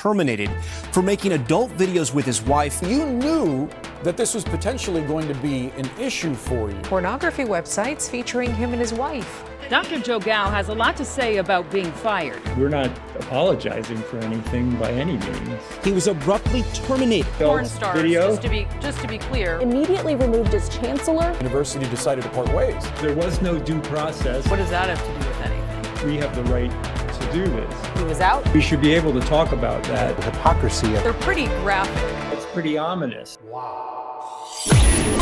terminated for making adult videos with his wife. You knew that this was potentially going to be an issue for you. Pornography websites featuring him and his wife. Dr. Joe Gao has a lot to say about being fired. We're not apologizing for anything by any means. He was abruptly terminated. Pornstars, video. just to be clear. Immediately removed as chancellor. The university decided to part ways. There was no due process. What does that have to do with anything? We have the right to do this. He was out. We should be able to talk about that. The hypocrisy. They're pretty graphic. It's pretty ominous.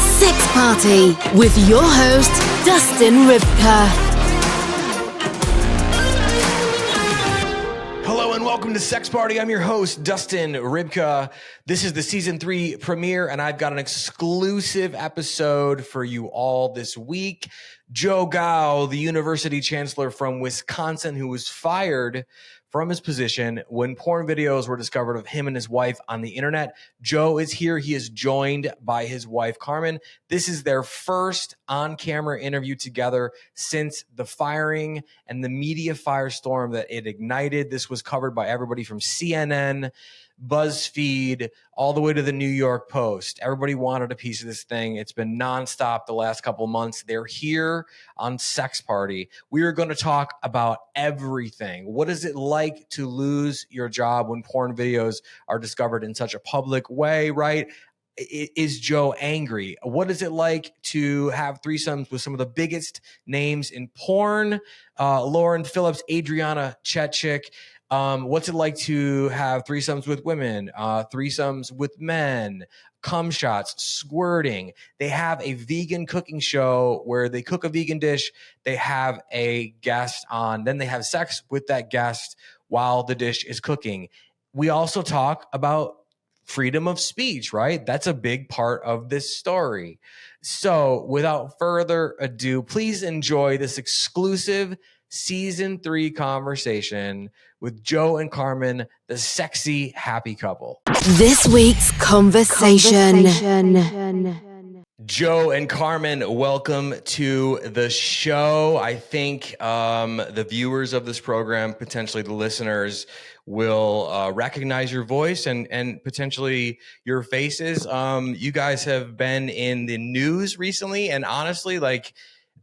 Sex Party with your host, Dustin Rybka. Hello and welcome to Sex Party. I'm your host, Dustin Rybka. This is the season 3 premiere, and I've got an exclusive episode for you all this week. Joe Gao, the University Chancellor from Wisconsin, who was fired from his position when porn videos were discovered of him and his wife on the internet. Joe is here. He is joined by his wife, Carmen. This is their first on-camera interview together since the firing and the media firestorm that it ignited. This was covered by everybody from CNN, BuzzFeed, all the way to the New York Post. Everybody wanted a piece of this thing. It's been nonstop the last couple of months. They're here on Sex Party. We are going to talk about everything. What is it like to lose your job when porn videos are discovered in such a public way, right? Is Joe angry? What is it like to have threesomes with some of the biggest names in porn? Lauren, Phillips, Adriana Chechik. What's it like to have threesomes with women, threesomes with men, cumshots, squirting? They have a vegan cooking show where they cook a vegan dish. They have a guest on. Then they have sex with that guest while the dish is cooking. We also talk about freedom of speech, right? That's a big part of this story. So without further ado, please enjoy this exclusive Season 3 conversation with Joe and Carmen, the sexy, happy couple. This week's conversation. Joe and Carmen, welcome to the show. I think the viewers of this program, potentially the listeners, will recognize your voice and potentially your faces. You guys have been in the news recently, and honestly, like,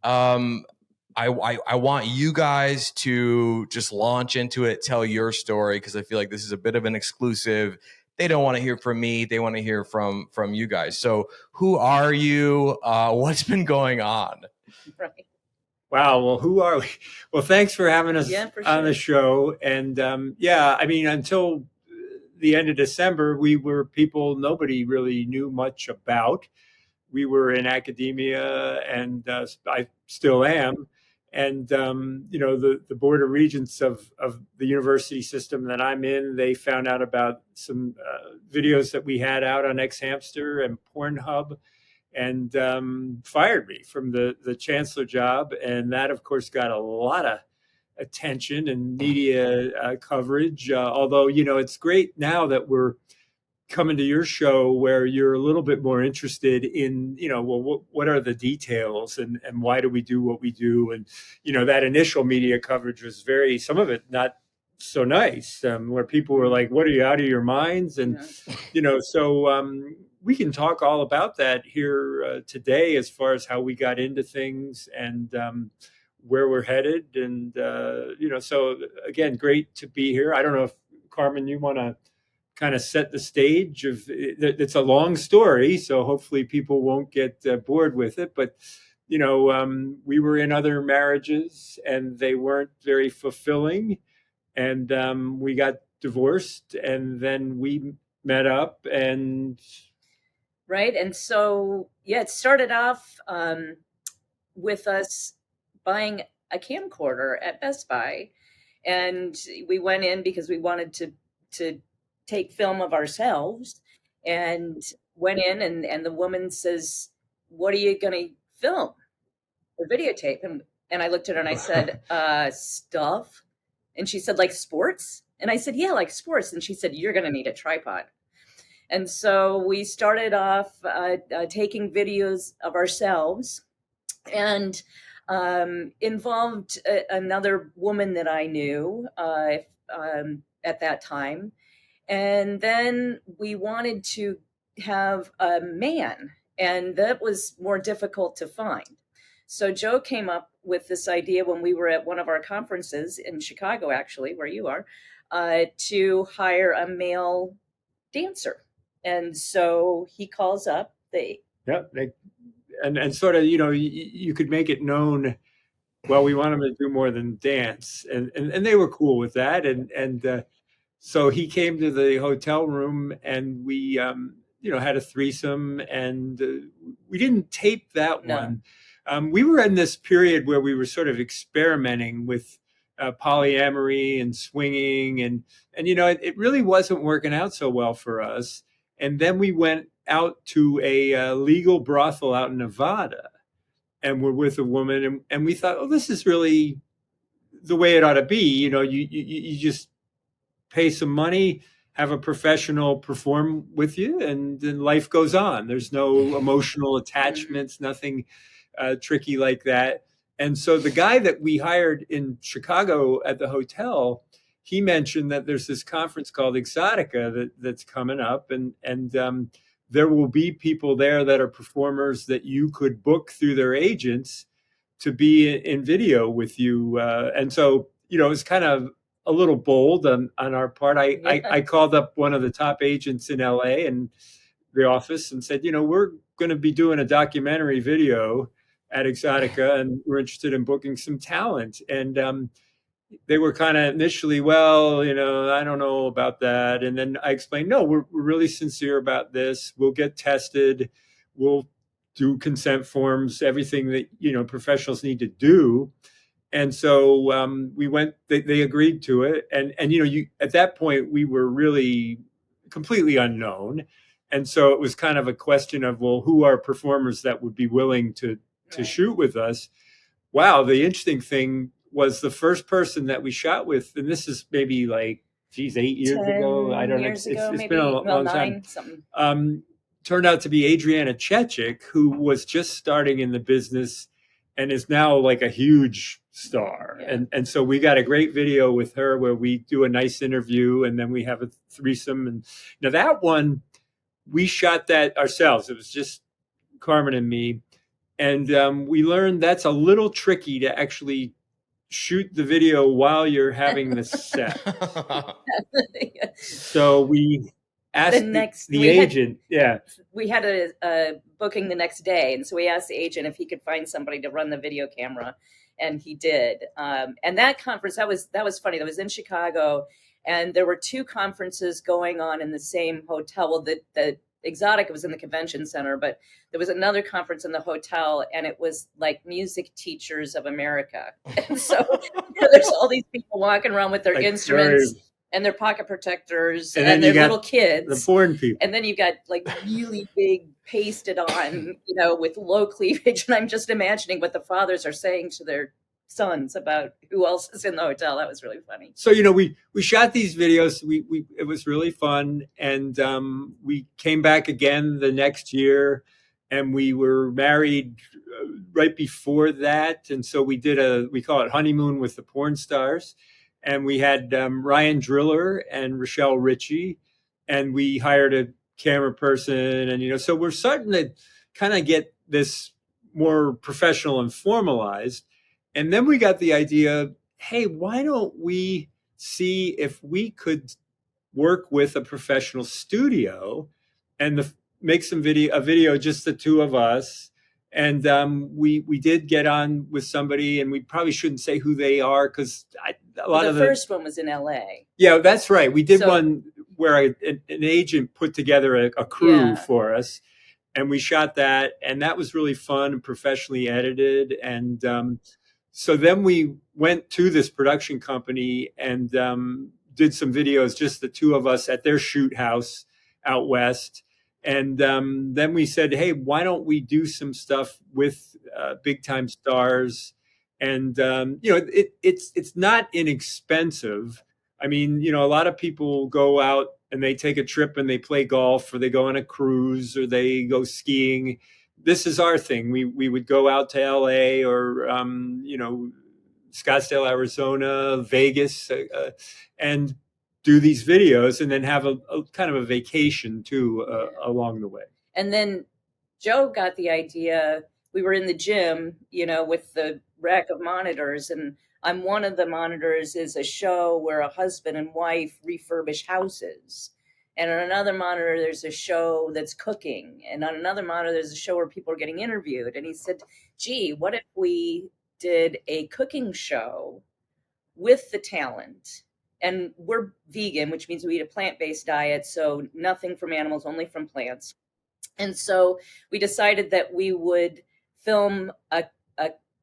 I want you guys to just launch into it, tell your story, because I feel like this is a bit of an exclusive. They don't want to hear from me. They want to hear from you guys. So who are you? What's been going on? Right. Wow. Well, who are we? Well, thanks for having us on the show. And I mean, until the end of December, we were people nobody really knew much about. We were in academia, and I still am. And, the Board of Regents of the university system that I'm in, they found out about some videos that we had out on X Hamster and Pornhub, and fired me from the chancellor job. And that, of course, got a lot of attention and media coverage. Although, it's great now that we're coming to your show where you're a little bit more interested in, what are the details and why do we do what we do? And, that initial media coverage was some of it not so nice, where people were like, what, are you out of your minds? And, we can talk all about that here today as far as how we got into things and where we're headed. And, so again, great to be here. I don't know if, Carmen, you want to kind of set the stage of it's a long story, so hopefully people won't get bored with it. But, we were in other marriages and they weren't very fulfilling. And we got divorced, and then we met up and. Right. And so, it started off with us buying a camcorder at Best Buy. And we went in because we wanted to take film of ourselves, and went in and the woman says, what are you going to film or videotape? And I looked at her and I said, stuff. And she said, like sports? And I said, yeah, like sports. And she said, you're going to need a tripod. And so we started off taking videos of ourselves, and involved another woman that I knew at that time. And then we wanted to have a man, and that was more difficult to find. So Joe came up with this idea when we were at one of our conferences in Chicago, actually, where you are, to hire a male dancer. And so he calls up and sort of, you could make it known, well, we want him to do more than dance. And they were cool with that. And so he came to the hotel room, and we, had a threesome, and we didn't tape that one. We were in this period where we were sort of experimenting with polyamory and swinging, and it really wasn't working out so well for us. And then we went out to a legal brothel out in Nevada, and we're with a woman, and we thought, oh, this is really the way it ought to be. You just pay some money, have a professional perform with you, and then life goes on. There's no emotional attachments, nothing tricky like that. And so the guy that we hired in Chicago at the hotel, he mentioned that there's this conference called Exotica that's coming up, and there will be people there that are performers that you could book through their agents to be in video with you. And so, it was kind of a little bold on our part. I called up one of the top agents in LA and the office and said, we're going to be doing a documentary video at Exotica, and we're interested in booking some talent. And they were kind of initially, well, I don't know about that. And then I explained, no, we're really sincere about this. We'll get tested. We'll do consent forms, everything that, professionals need to do. And so we went, they agreed to it. And at that point, we were really completely unknown. And so it was kind of a question of, well, who are performers that would be willing to shoot with us? Wow. The interesting thing was the first person that we shot with, and this is maybe like, 8 years ago. I don't know. It's been a long time. Turned out to be Adriana Chechik, who was just starting in the business and is now like a huge star. Yeah. And so we got a great video with her where we do a nice interview, and then we have a threesome. And now that one, we shot that ourselves. It was just Carmen and me. And we learned that's a little tricky to actually shoot the video while you're having the sex. So we asked the agent. We had a booking the next day. And so we asked the agent if he could find somebody to run the video camera. And he did. And that conference, that was funny. That was in Chicago. And there were 2 conferences going on in the same hotel. Well, the Exotica was in the convention center, but there was another conference in the hotel, and it was like Music Teachers of America. And so there's all these people walking around with their instruments and their pocket protectors and their little kids. The foreign people. And then you've got like really big pasted on, with low cleavage. And I'm just imagining what the fathers are saying to their sons about who else is in the hotel. That was really funny. So, we shot these videos. It was really fun. And we came back again the next year, and we were married right before that. And so we did we call it honeymoon with the porn stars. And we had Ryan Driller and Rochelle Ritchie, and we hired a camera person. And, so we're starting to kind of get this more professional and formalized. And then we got the idea, hey, why don't we see if we could work with a professional studio and make a video, just the 2 of us. And we did get on with somebody, and we probably shouldn't say who they are because the first one was in LA. Yeah, that's right. We did one where an agent put together a crew for us, and we shot that, and that was really fun and professionally edited. And so then we went to this production company and did some videos, just the 2 of us at their shoot house out west. And then we said, hey, why don't we do some stuff with big time stars? And, it's not inexpensive. I mean, a lot of people go out and they take a trip and they play golf, or they go on a cruise, or they go skiing. This is our thing. We would go out to LA or, Scottsdale, Arizona, Vegas. And do these videos and then have a kind of a vacation too along the way. And then Joe got the idea. We were in the gym, with the rack of monitors, and on one of the monitors is a show where a husband and wife refurbish houses. And on another monitor, there's a show that's cooking. And on another monitor, there's a show where people are getting interviewed. And he said, gee, what if we did a cooking show with the talent? And we're vegan, which means we eat a plant-based diet. So nothing from animals, only from plants. And so we decided that we would film a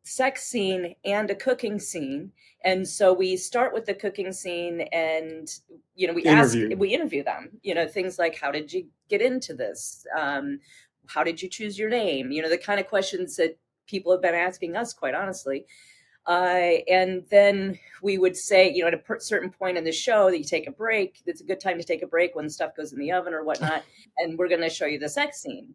sex scene and a cooking scene. And so we start with the cooking scene, and we interview them, things like, how did you get into this? How did you choose your name? The kind of questions that people have been asking us, quite honestly. And then we would say, at a certain point in the show that you take a break. It's a good time to take a break when stuff goes in the oven or whatnot. And we're going to show you the sex scene.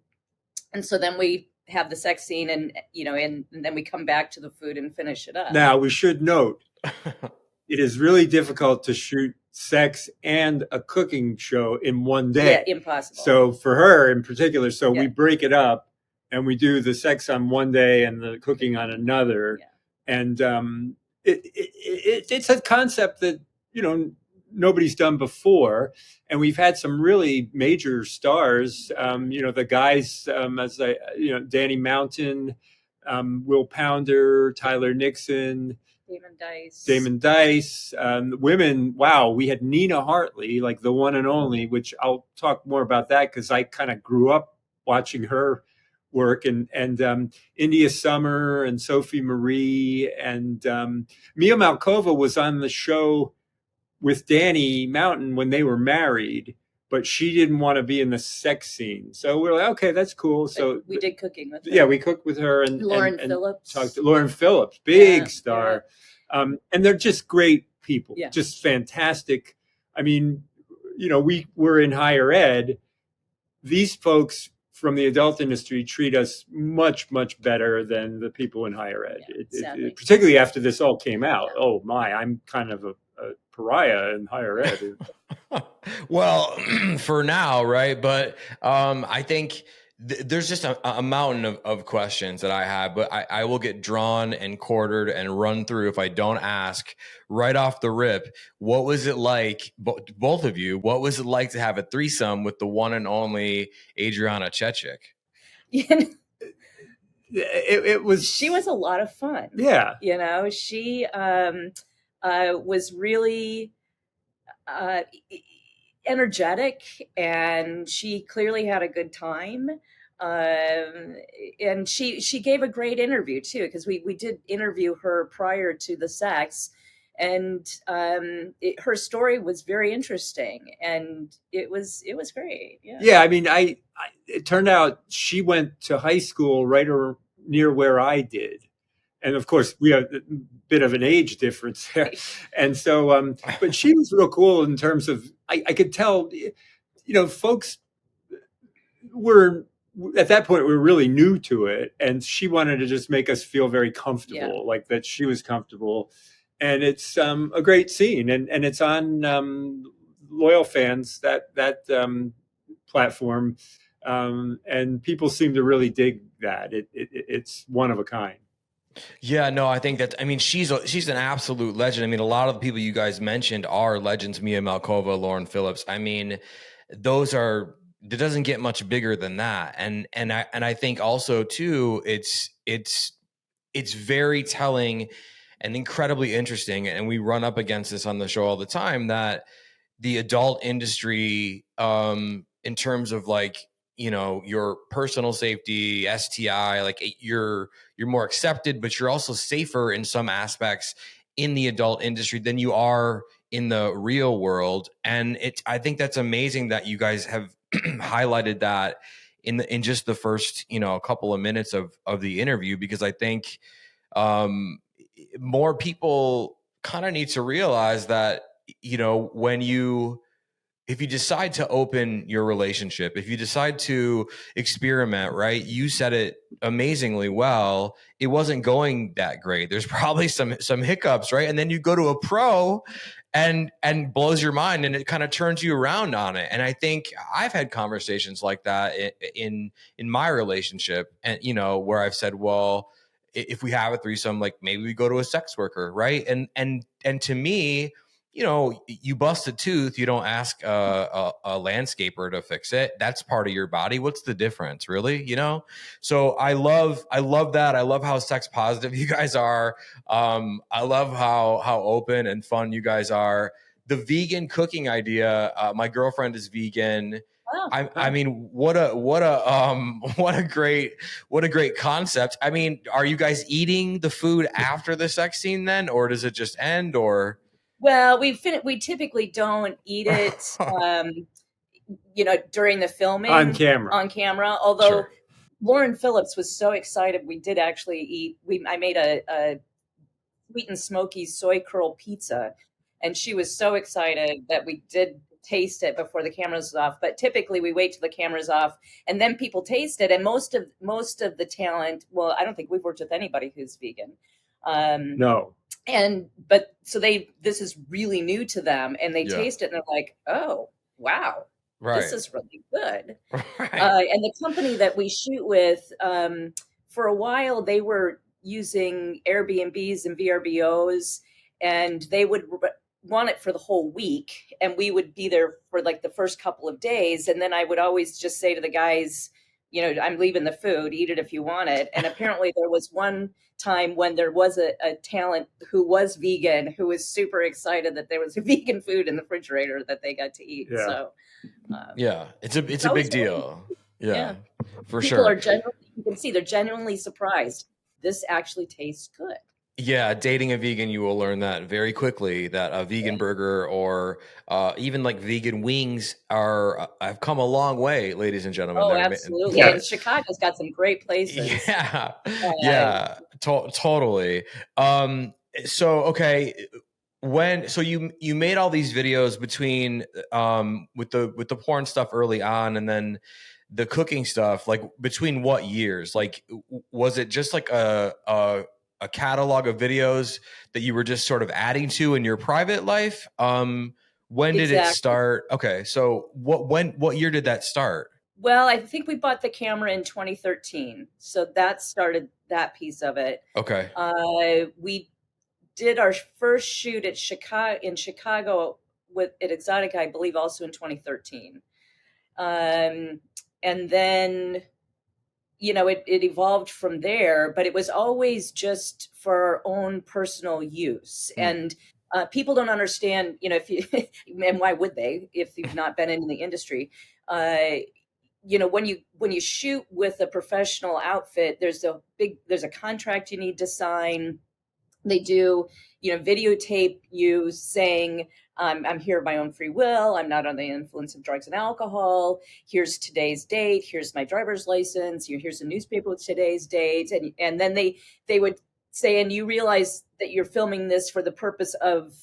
And so then we have the sex scene, and then we come back to the food and finish it up. Now, we should note, it is really difficult to shoot sex and a cooking show in one day. Yeah, impossible. So for her in particular, we break it up and we do the sex on one day and the cooking on another. Yeah. And it's a concept that, nobody's done before. And we've had some really major stars, the guys, Danny Mountain, Will Pounder, Tyler Nixon, Damon Dice, women. Wow. We had Nina Hartley, like the one and only, which I'll talk more about that because I kind of grew up watching her work, and India Summer and Sophie Marie, and Mia Malkova was on the show with Danny Mountain when they were married, but she didn't want to be in the sex scene. So we're like, okay, that's cool. So we did cooking with her. Yeah, we cooked with her and Phillips. Talked to Lauren Phillips, big star. Yeah. And they're just great people, just fantastic. I mean, we were in higher ed. These folks from the adult industry treat us much, much better than the people in higher ed. It, particularly after this all came out. Yeah. Oh my, I'm kind of a pariah in higher ed. Well, for now, right? But I think there's just a mountain of questions that I have, but I will get drawn and quartered and run through if I don't ask right off the rip. What was it like, both of you, what was it like to have a threesome with the one and only Adriana Chechik? It was. She was a lot of fun. Yeah. She was really energetic, and she clearly had a good time. And she gave a great interview too, because we did interview her prior to the sex, and her story was very interesting, and it was great. Yeah. I mean, it turned out she went to high school right near where I did. And of course, we have a bit of an age difference there. And so, but she was real cool in terms of, I could tell, folks were, at that point, we were really new to it. And she wanted to just make us feel very comfortable, like that she was comfortable. And it's a great scene. And it's on Loyal Fans, that platform. And people seem to really dig that. It's one of a kind. Yeah, no, I think that, she's an absolute legend. I mean, a lot of the people you guys mentioned are legends. Mia Malkova, Lauren Phillips. I mean, it doesn't get much bigger than that. And I think also too, it's very telling and incredibly interesting. And we run up against this on the show all the time, that the adult industry, in terms of your personal safety, STI, you're more accepted, but you're also safer in some aspects in the adult industry than you are in the real world. And I think that's amazing that you guys have highlighted that in just the first, couple of minutes of the interview, because I think more people kind of need to realize that, if you decide to open your relationship, if you decide to experiment, right? You said it amazingly well. It wasn't going that great. There's probably some hiccups, right? And then you go to a pro and blows your mind, and it kind of turns you around on it. And I think I've had conversations like that in my relationship, and where I've said, well, if we have a threesome, like maybe we go to a sex worker, right? And to me, you bust a tooth, you don't ask a landscaper to fix it. That's part of your body. What's the difference, really? So I love that. I love how sex positive you guys are. I love how open and fun you guys are. The vegan cooking idea. My girlfriend is vegan. Oh, I mean, what a great concept. I mean, are you guys eating the food after the sex scene then, or does it just end, or? Well, we typically don't eat it, during the filming on camera. Although Sure. Lauren Phillips was so excited, we did actually eat. I made a sweet and smoky soy curl pizza, and she was so excited that we did taste it before the cameras was off. But typically we wait till the camera's off, and then people taste it. And most of the talent, well, I don't think we've worked with anybody who's vegan. No. So this is really new to them, and they taste it and they're like, oh, wow, this is really good. Right. And the company that we shoot with, for a while, they were using Airbnbs and VRBOs, and they would want it for the whole week. And we would be there for like the first couple of days. And then I would always just say to the guys, I'm leaving the food, eat it if you want it. And apparently there was one time when there was a talent who was vegan, who was super excited that there was vegan food in the refrigerator that they got to eat. Yeah. So it's a big deal. Yeah, for People sure. are you can see they're genuinely surprised. This actually tastes good. Yeah, dating a vegan, you will learn that very quickly, that a vegan burger or even like vegan wings have come a long way, ladies and gentlemen. Oh, absolutely. And Chicago's got some great places. Yeah, totally. So, okay. So you made all these videos between with the porn stuff early on, and then the cooking stuff, like between what years? Like, was it just like a catalog of videos that you were just sort of adding to in your private life? When did it start? Okay, so what year did that start? Well, I think we bought the camera in 2013, so that started that piece of it. Okay. We did our first shoot in Chicago with at Exotica, I believe, also in 2013. And then, it evolved from there, but it was always just for our own personal use. And people don't understand, if you, and why would they, if you've not been in the industry, when you shoot with a professional outfit, there's a contract you need to sign. They do, videotape you saying, I'm here of my own free will. I'm not under the influence of drugs and alcohol. Here's today's date. Here's my driver's license. Here's a newspaper with today's date. And then they would say, and you realize that you're filming this for the purpose of,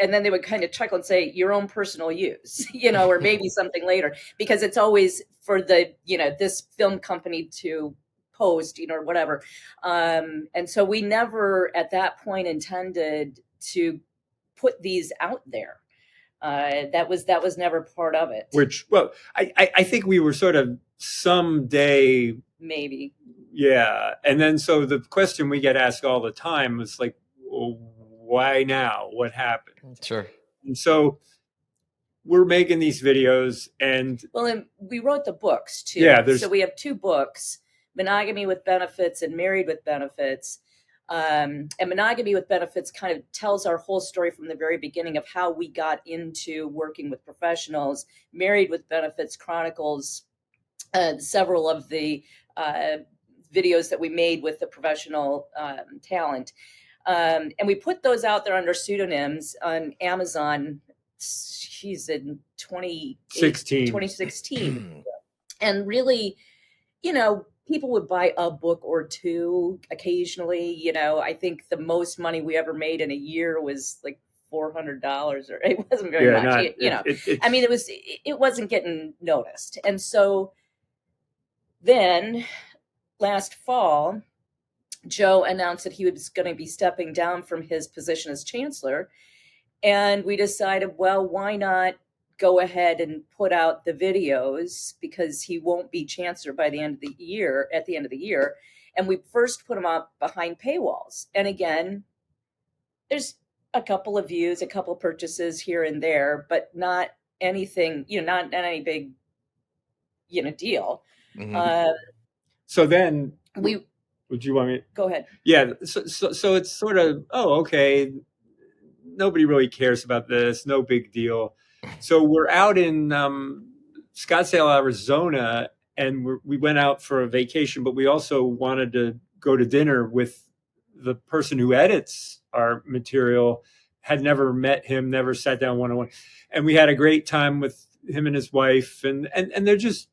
and then they would kind of chuckle and say, your own personal use, or maybe something later, because it's always for the, this film company to post, or whatever. And so we never at that point intended to put these out there. That was never part of it. Which, well, I think we were sort of someday. Maybe. Yeah. And then so the question we get asked all the time was like, well, why now? What happened? Sure. And so we're making these videos and. Well, and we wrote the books too. Yeah. So we have 2 books, Monogamy with Benefits and Married with Benefits. And Monogamy with Benefits kind of tells our whole story from the very beginning of how we got into working with professionals. Married with Benefits chronicles several of the videos that we made with the professional talent. And we put those out there under pseudonyms on Amazon. She's in 2016. And really, people would buy a book or 2 occasionally. I think the most money we ever made in a year was like $400, or it wasn't very much. I mean, it wasn't getting noticed. And so then last fall, Joe announced that he was going to be stepping down from his position as chancellor. And we decided, well, why not go ahead and put out the videos, because he won't be chancellor by the end of the year, at the end of the year. And we first put them up behind paywalls. And again, there's a couple of views, a couple purchases here and there, but not anything, not any big, deal. Mm-hmm. So then would you want me? Go ahead. Yeah. So it's sort of, okay, nobody really cares about this. No big deal. So we're out in Scottsdale, Arizona, and we went out for a vacation, but we also wanted to go to dinner with the person who edits our material. Had never met him, never sat down one-on-one. And we had a great time with him and his wife. And they're just,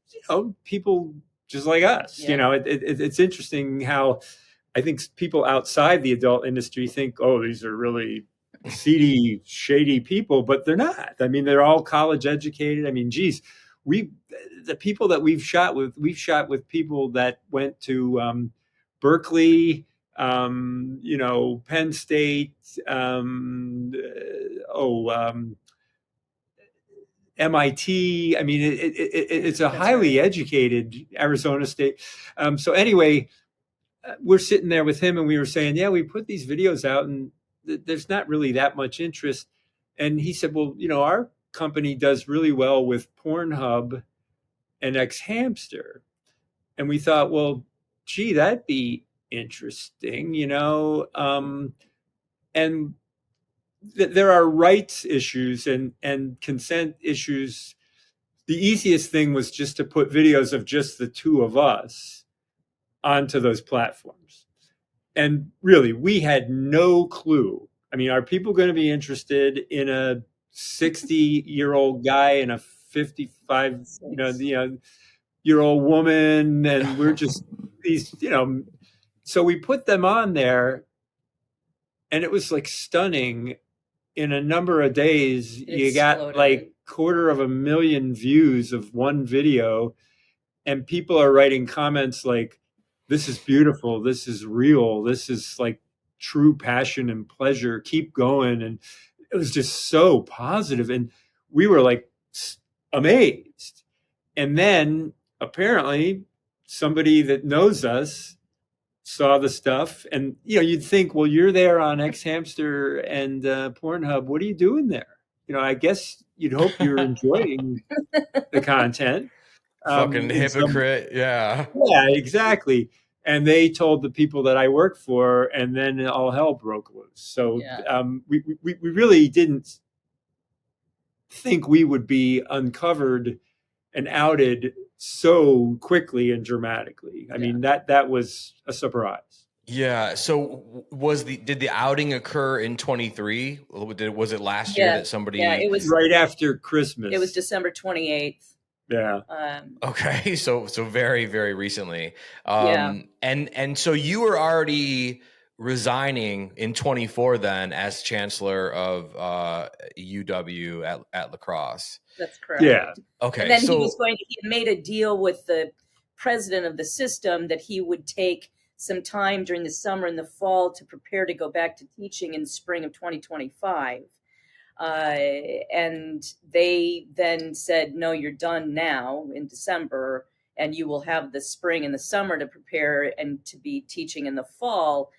people just like us. Yeah. It's interesting how I think people outside the adult industry think, oh, these are really seedy, shady people, but they're not. I mean, they're all college educated. I mean, geez, the people that we've shot with people that went to Berkeley, Penn State, MIT. I mean, it's a highly educated Arizona State. So anyway, we're sitting there with him and we were saying, yeah, we put these videos out and there's not really that much interest. And he said, well, our company does really well with Pornhub and X-Hamster. And we thought, well, gee, that'd be interesting, and there are rights issues and consent issues. The easiest thing was just to put videos of just the two of us onto those platforms. And really, we had no clue. I mean, are people going to be interested in a 60-year-old guy and a 55-year-old woman? And we're just these, so we put them on there, and it was like stunning. In a number of days, you got like 250,000 views of one video, and people are writing comments like, this is beautiful, this is real, this is like true passion and pleasure, keep going. And it was just so positive, and we were like amazed. And then apparently somebody that knows us saw the stuff, and you'd think, well, you're there on X-Hamster and Pornhub, what are you doing there? I guess you'd hope you're enjoying the content. Fucking hypocrite. Yeah, exactly. And they told the people that I work for, and then all hell broke loose. So we really didn't think we would be uncovered and outed so quickly and dramatically. I mean, that was a surprise. Yeah. So did the outing occur in 23? Was it last year that somebody? Yeah, it was right after Christmas. It was December 28th. Yeah. Okay. So very, very recently. And so you were already resigning in 24 then as chancellor of UW at La Crosse. That's correct. Yeah. Okay. And then he made a deal with the president of the system that he would take some time during the summer and the fall to prepare to go back to teaching in spring of 2025. And they then said, no, you're done now in December, and you will have the spring and the summer to prepare and to be teaching in the fall.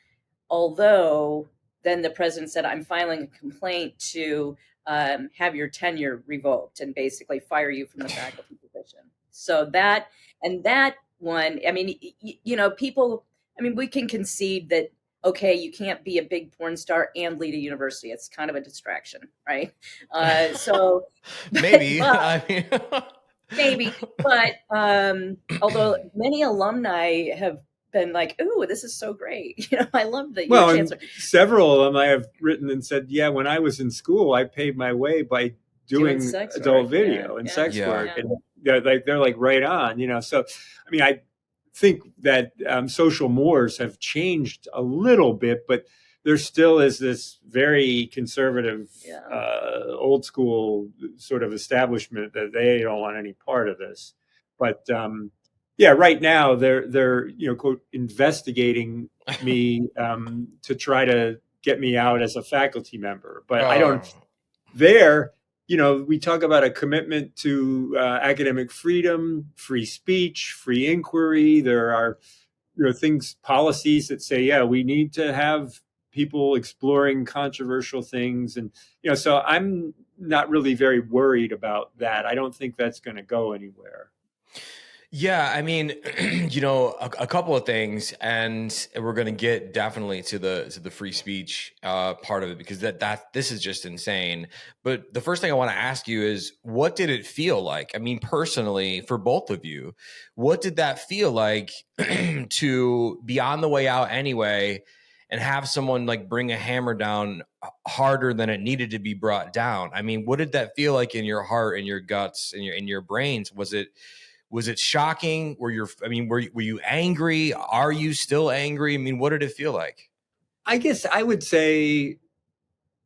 Although then the president said, I'm filing a complaint to have your tenure revoked and basically fire you from the faculty position. So that one, I mean, people, I mean, we can concede that, okay, you can't be a big porn star and lead a university. It's kind of a distraction, right? So maybe, maybe, but although many alumni have been like, ooh, this is so great. I love that you're chancellor. Several of them I have written and said, yeah, when I was in school, I paid my way by doing adult video and sex work. And they're like right on, So, I mean, I think that social mores have changed a little bit, but there still is this very conservative, old school sort of establishment that they don't want any part of this. But right now they're quote investigating me to try to get me out as a faculty member. But I don't. there, we talk about a commitment to academic freedom, free speech, free inquiry. There are policies that say, yeah, we need to have people exploring controversial things. And, so I'm not really very worried about that. I don't think that's going to go anywhere. Yeah, I mean, a couple of things, and we're going to get definitely to the free speech part of it, because this is just insane. But the first thing I want to ask you is, what did it feel like? I mean, personally, for both of you, what did that feel like to be on the way out anyway and have someone like bring a hammer down harder than it needed to be brought down? I mean, what did that feel like in your heart, in your guts, in your brains? Was it shocking? Were you angry? Are you still angry? I mean, what did it feel like? I guess I would say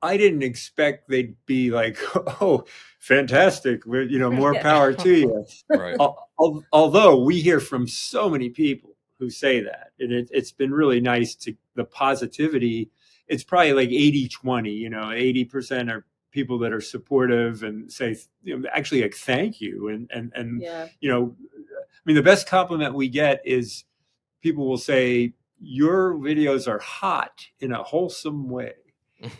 I didn't expect they'd be like, oh, fantastic. More power to you. Right. Although we hear from so many people who say that, and it's been really nice to the positivity. It's probably like 80-20, 80% are people that are supportive and say, actually like, thank you. And yeah. The best compliment we get is people will say, your videos are hot in a wholesome way,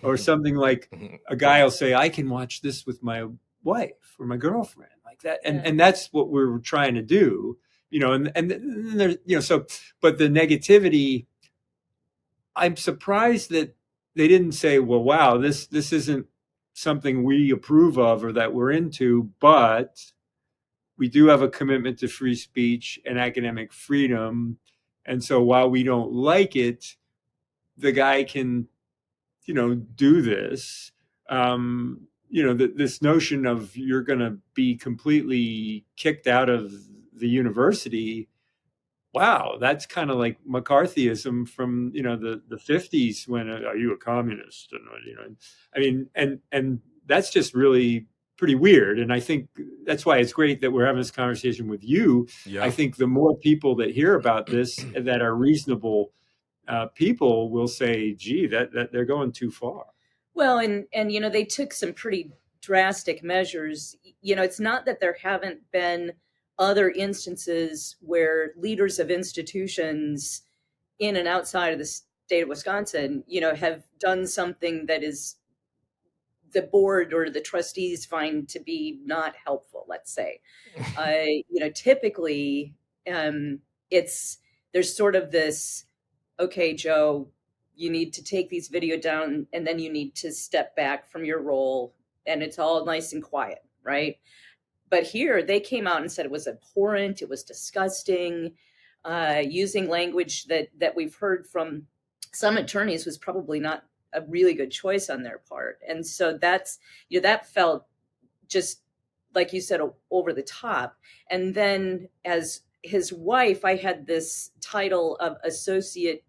or something like a guy will say, I can watch this with my wife or my girlfriend, like that. And that's what we're trying to do, and there's, but the negativity, I'm surprised that they didn't say, well, wow, this isn't something we approve of or that we're into, but we do have a commitment to free speech and academic freedom. And so while we don't like it, the guy can, do this. This notion of you're going to be completely kicked out of the university. Wow, that's kind of like McCarthyism from, the 50s when, are you a communist? And that's just really pretty weird. And I think that's why it's great that we're having this conversation with you. Yeah. I think the more people that hear about this that are reasonable people will say, gee, that they're going too far. Well, and they took some pretty drastic measures. It's not that there haven't been other instances where leaders of institutions in and outside of the state of Wisconsin, have done something that is the board or the trustees find to be not helpful, let's say. Typically, there's sort of this, okay, Joe, you need to take these video down, and then you need to step back from your role, and it's all nice and quiet, right? But here they came out and said it was abhorrent, it was disgusting, using language that we've heard from some attorneys was probably not a really good choice on their part. And so that's, that felt just, like you said, over the top. And then as his wife, I had this title of associate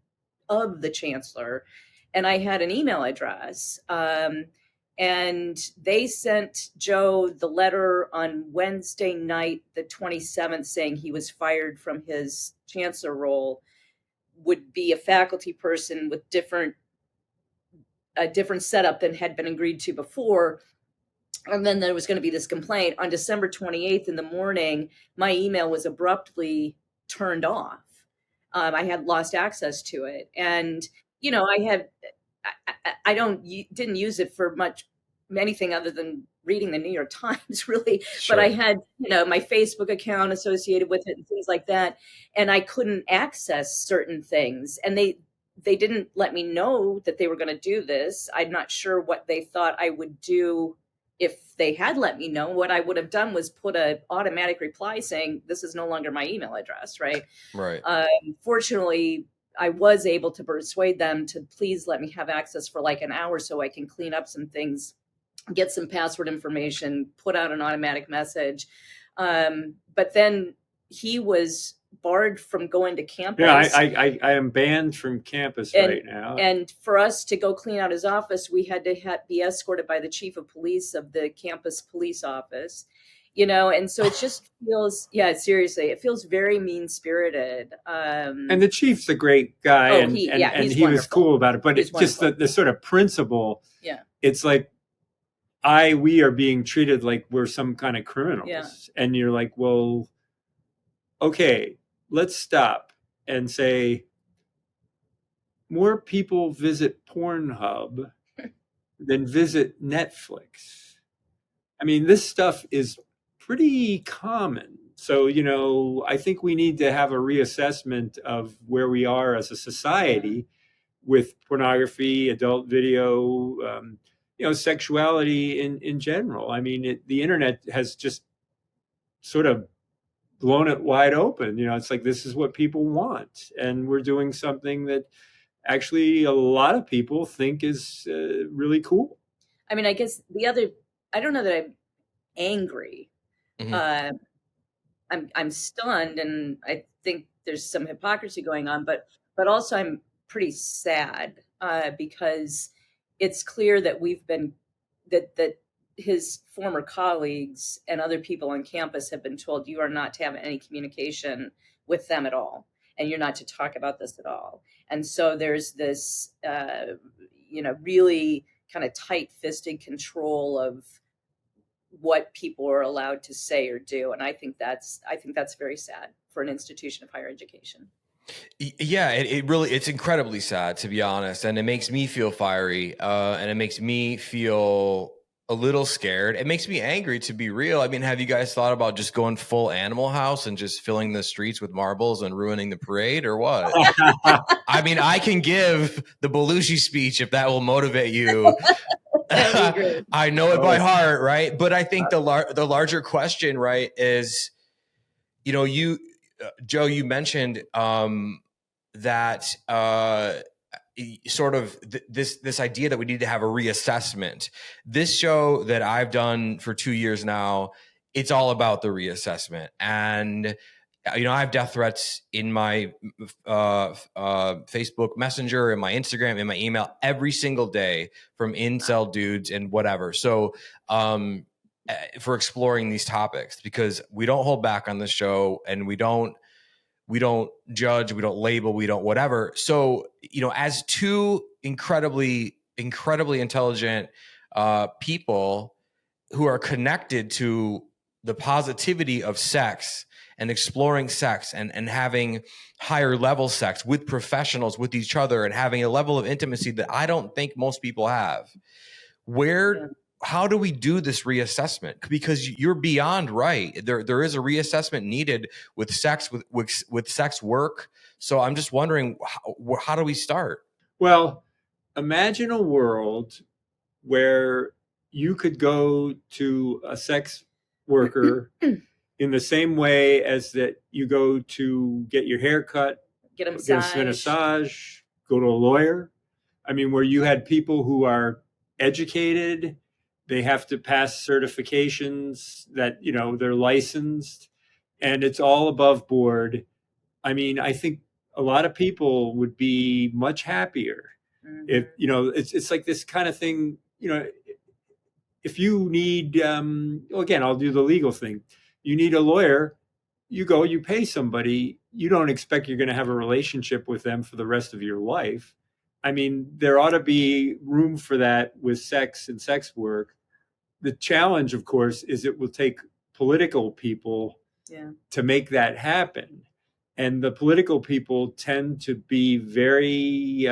of the chancellor, and I had an email address. And they sent Joe the letter on Wednesday night, the 27th, saying he was fired from his chancellor role, would be a faculty person with a different setup than had been agreed to before. And then there was going to be this complaint. On December 28th in the morning, my email was abruptly turned off. I had lost access to it. And, I didn't use it for anything other than reading the New York Times, really. Sure. But I had, my Facebook account associated with it and things like that. And I couldn't access certain things. And they didn't let me know that they were going to do this. I'm not sure what they thought I would do if they had let me know. What I would have done was put an automatic reply saying, this is no longer my email address, right? Right. Fortunately, I was able to persuade them to please let me have access for like an hour so I can clean up some things, get some password information, put out an automatic message. But then he was barred from going to campus. Yeah, I am banned from campus right now. And for us to go clean out his office, we had to be escorted by the chief of police of the campus police office. And so it just feels, seriously, it feels very mean-spirited. And the chief's a great guy, and he was cool about it. But it's just the sort of principle. Yeah, it's like, we are being treated like we're some kind of criminals. Yeah. And you're like, well, okay, let's stop and say more people visit Pornhub than visit Netflix. I mean, this stuff is pretty common. So, I think we need to have a reassessment of where we are as a society with pornography, adult video, sexuality in general. I mean, the internet has just sort of blown it wide open. It's like, this is what people want. And we're doing something that actually a lot of people think is really cool. I mean, I guess I don't know that I'm angry. Mm-hmm. I'm stunned, and I think there's some hypocrisy going on, but also I'm pretty sad because it's clear that that his former colleagues and other people on campus have been told you are not to have any communication with them at all, and you're not to talk about this at all. And so there's this, really kind of tight-fisted control of what people are allowed to say or do. And I think that's very sad for an institution of higher education. Yeah, it's incredibly sad, to be honest. And it makes me feel fiery. And it makes me feel a little scared. It makes me angry, to be real. I mean, have you guys thought about just going full Animal House and just filling the streets with marbles and ruining the parade, or what? I mean, I can give the Belushi speech if that will motivate you. I know it by heart, right? But I think the larger question, right, is, Joe, you mentioned that sort of this idea that we need to have a reassessment. This show that I've done for 2 years now, it's all about the reassessment. And I have death threats in my Facebook Messenger, in my Instagram, in my email every single day from incel dudes and whatever. So for exploring these topics, because we don't hold back on this show, and we don't judge, we don't label, we don't whatever. So, as two incredibly intelligent people who are connected to the positivity of sex and exploring sex and having higher level sex with professionals, with each other, and having a level of intimacy that I don't think most people have. How do we do this reassessment? Because you're beyond right. There is a reassessment needed with sex, with sex work. So I'm just wondering, how do we start? Well, imagine a world where you could go to a sex worker in the same way as that you go to get your hair cut, get a massage, go to a lawyer. I mean, where you had people who are educated, they have to pass certifications that, they're licensed, and it's all above board. I mean, I think a lot of people would be much happier if, it's like this kind of thing, if you need, again, I'll do the legal thing. You need a lawyer, you go, you pay somebody, you don't expect you're going to have a relationship with them for the rest of your life. I mean, there ought to be room for that with sex and sex work. The challenge, of course, is it will take political people to make that happen. And the political people tend to be very,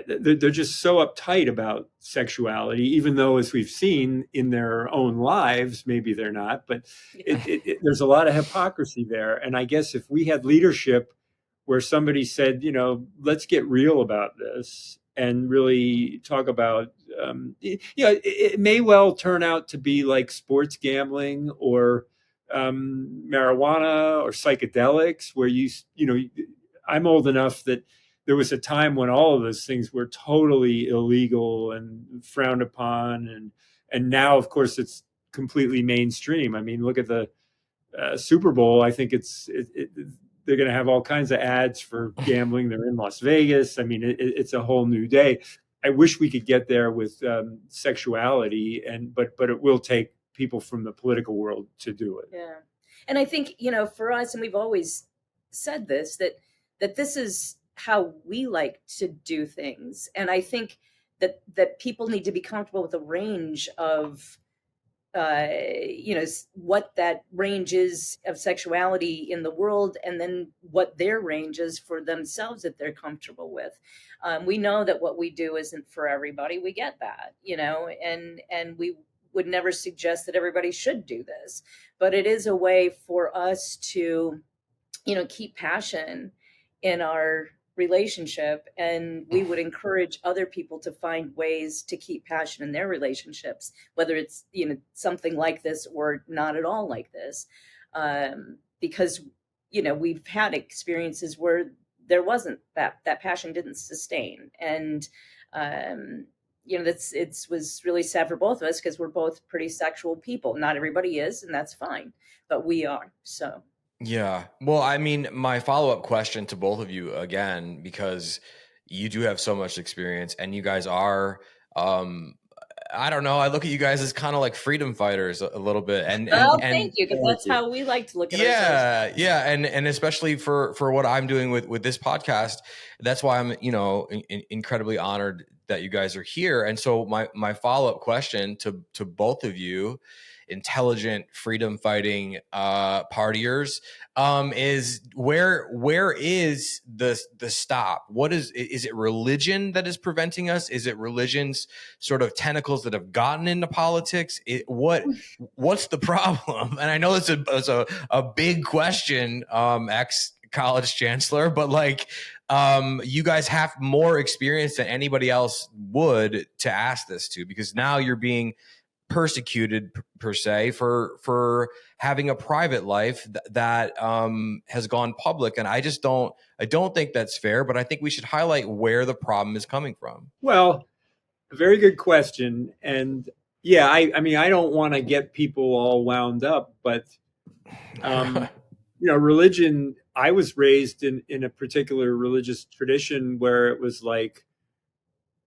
they're just so uptight about sexuality, even though, as we've seen in their own lives, maybe they're not, but there's a lot of hypocrisy there. And I guess if we had leadership where somebody said, let's get real about this and really talk about, it may well turn out to be like sports gambling or marijuana or psychedelics, where I'm old enough that there was a time when all of those things were totally illegal and frowned upon, and now, of course, it's completely mainstream. I mean, look at the Super Bowl. I think they're going to have all kinds of ads for gambling. They're in Las Vegas. I mean, it's a whole new day. I wish we could get there with sexuality, but it will take people from the political world to do it. Yeah, and I think for us, and we've always said this, that this is how we like to do things, and I think that people need to be comfortable with the range of what that range is of sexuality in the world, and then what their range is for themselves that they're comfortable with. We know that what we do isn't for everybody. We get that, and we would never suggest that everybody should do this, but it is a way for us to, keep passion in our relationship, and we would encourage other people to find ways to keep passion in their relationships, whether it's something like this or not at all like this, because we've had experiences where there wasn't that passion didn't sustain, and it was really sad for both of us because we're both pretty sexual people. Not everybody is, and that's fine, but we are. So yeah. Well, I mean, my follow-up question to both of you again, because you do have so much experience and you guys are, I don't know, I look at you guys as kind of like freedom fighters a little bit. And thank you, because that's how we like to look at ourselves. Yeah. And especially for what I'm doing with this podcast, that's why I'm, incredibly honored that you guys are here. And so my follow-up question to both of you, intelligent freedom fighting partiers, is where is the stop? What is it religion that is preventing us? Is it religion's sort of tentacles that have gotten into politics? What's the problem? And I know it's a big question, ex college chancellor, but you guys have more experience than anybody else would to ask this to, because now you're being persecuted per se for having a private life that has gone public. And I don't think that's fair, but I think we should highlight where the problem is coming from. Well, a very good question. And yeah, I mean, I don't want to get people all wound up, but religion, I was raised in a particular religious tradition where it was like,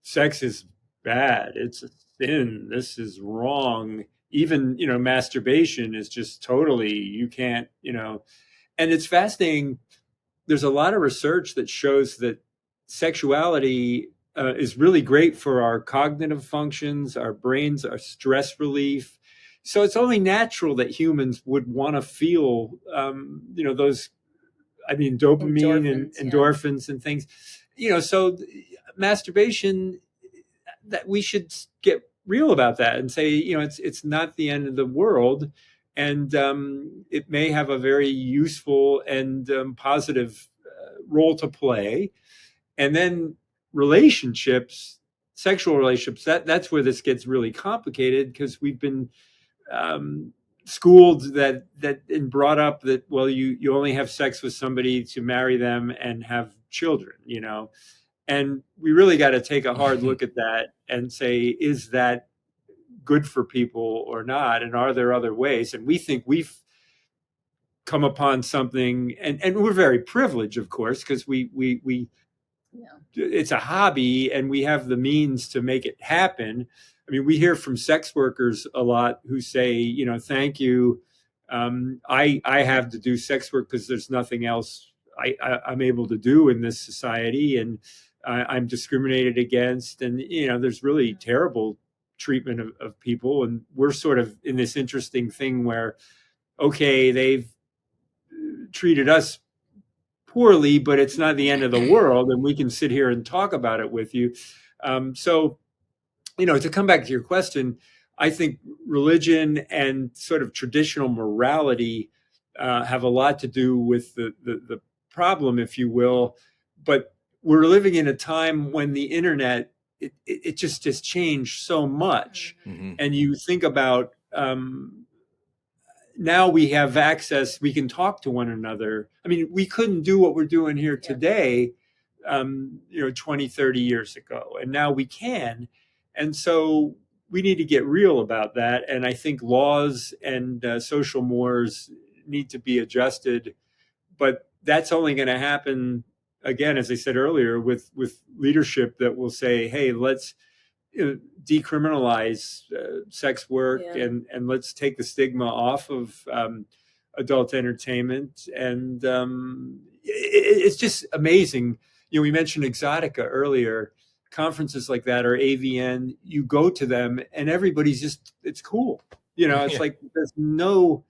sex is bad. It's a sin. This is wrong. Even, masturbation is just totally, you can't, and it's fascinating. There's a lot of research that shows that sexuality is really great for our cognitive functions, our brains, our stress relief. So it's only natural that humans would want to feel, those, dopamine and endorphins and things, so masturbation, that we should get real about that and say, it's not the end of the world. And it may have a very useful and positive role to play. And then relationships, sexual relationships, that's where this gets really complicated, because we've been schooled that and brought up that, well, you only have sex with somebody to marry them and have children, and we really got to take a hard look at that and say, is that good for people or not? And are there other ways? And we think we've come upon something, and we're very privileged, of course, because we it's a hobby and we have the means to make it happen. I mean, we hear from sex workers a lot who say, thank you. I have to do sex work because there's nothing else I'm able to do in this society, and I'm discriminated against. And, there's really terrible treatment of people. And we're sort of in this interesting thing where, okay, they've treated us poorly, but it's not the end of the world. And we can sit here and talk about it with you. So, to come back to your question, I think religion and sort of traditional morality have a lot to do with the problem, if you will. But we're living in a time when the internet, it just has changed so much. Mm-hmm. And you think about, now we have access, we can talk to one another. I mean, we couldn't do what we're doing here today, 20, 30 years ago. And now we can. And so we need to get real about that. And I think laws and social mores need to be adjusted. But that's only going to happen, again, as I said earlier, with leadership that will say, hey, let's decriminalize sex work and let's take the stigma off of adult entertainment. And it's just amazing. We mentioned Exotica earlier. conferences like that or AVN, you go to them and everybody's just, it's cool. It's like there's nobody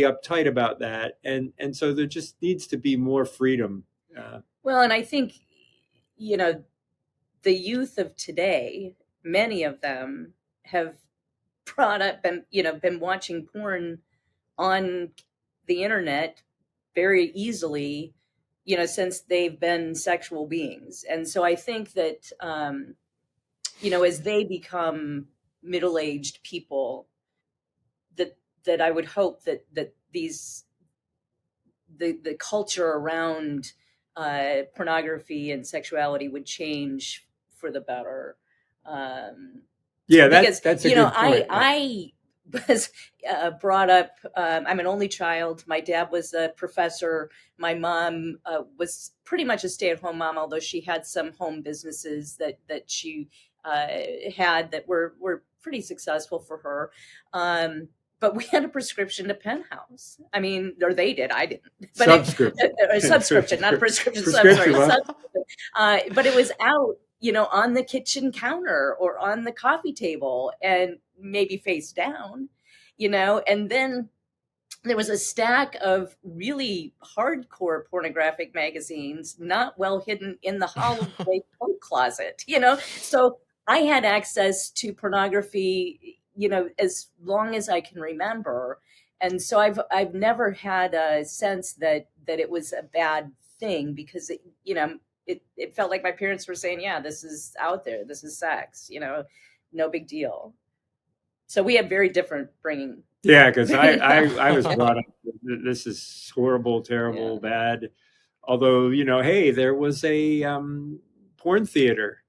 uptight about that. And so there just needs to be more freedom. Well, and I think, the youth of today, many of them have brought up and, been watching porn on the internet very easily, since they've been sexual beings. And so I think that, as they become middle-aged people, that I would hope that these, the culture around pornography and sexuality would change for the better. That's a good point. I was brought up, I'm an only child. My dad was a professor. My mom was pretty much a stay-at-home mom, although she had some home businesses that she had that were pretty successful for her. But we had a prescription to Penthouse. I mean, or they did. I didn't. But subscription, not a prescription. Subscription. But it was out, on the kitchen counter or on the coffee table and maybe face down, and then there was a stack of really hardcore pornographic magazines, not well hidden in the hallway coat closet, So I had access to pornography, as long as I can remember. And so I've never had a sense that it was a bad thing because, it felt like my parents were saying, yeah, this is out there. This is sex, no big deal. So we have very different bringing. Yeah, because I was brought up, this is horrible, terrible, bad. Although, hey, there was a porn theater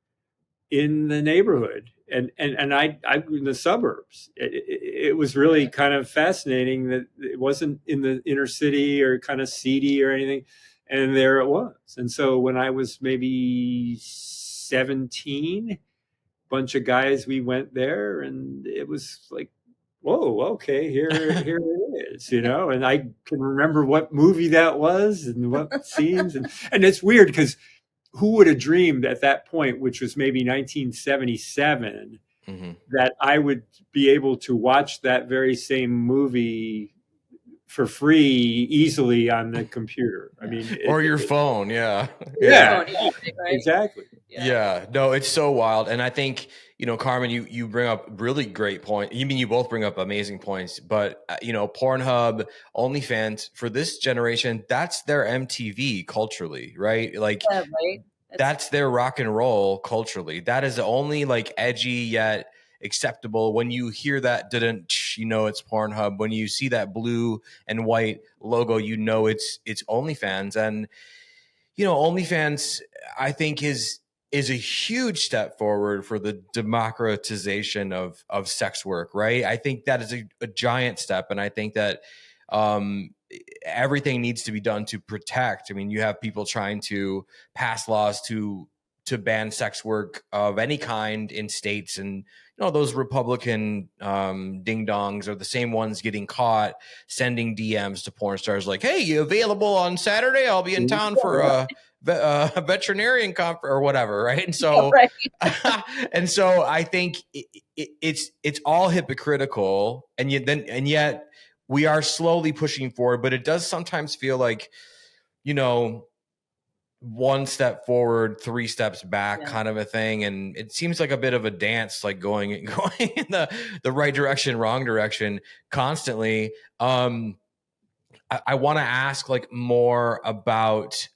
in the neighborhood. And I in the suburbs. It was really kind of fascinating that it wasn't in the inner city or kind of seedy or anything. And there it was. And so when I was maybe 17, bunch of guys, we went there and it was like, whoa, okay, here it is, and I can remember what movie that was and what scenes. And it's weird because who would have dreamed at that point, which was maybe 1977, that I would be able to watch that very same movie for free easily on the computer. I mean, or your phone. Yeah. Exactly. Yeah. No, it's so wild. And I think, Carmen, you bring up really great point. You both bring up amazing points, but Pornhub, OnlyFans for this generation, that's their MTV culturally, right? Like that's their rock and roll culturally. That is the only like edgy yet acceptable. When you hear that, it's Pornhub. When you see that blue and white logo, it's OnlyFans. And OnlyFans, I think is a huge step forward for the democratization of sex work, right? I think that is a giant step, and I think that everything needs to be done to protect. I mean, you have people trying to pass laws to ban sex work of any kind in states, and those Republican ding dongs are the same ones getting caught sending DMs to porn stars like, "Hey, you available on Saturday? I'll be in town for a veterinarian conference or whatever," right? And so, and so I think it's all hypocritical, and yet we are slowly pushing forward. But it does sometimes feel like, one step forward, 3 steps back kind of a thing. And it seems like a bit of a dance, like going in the right direction, wrong direction constantly. I want to ask like more about,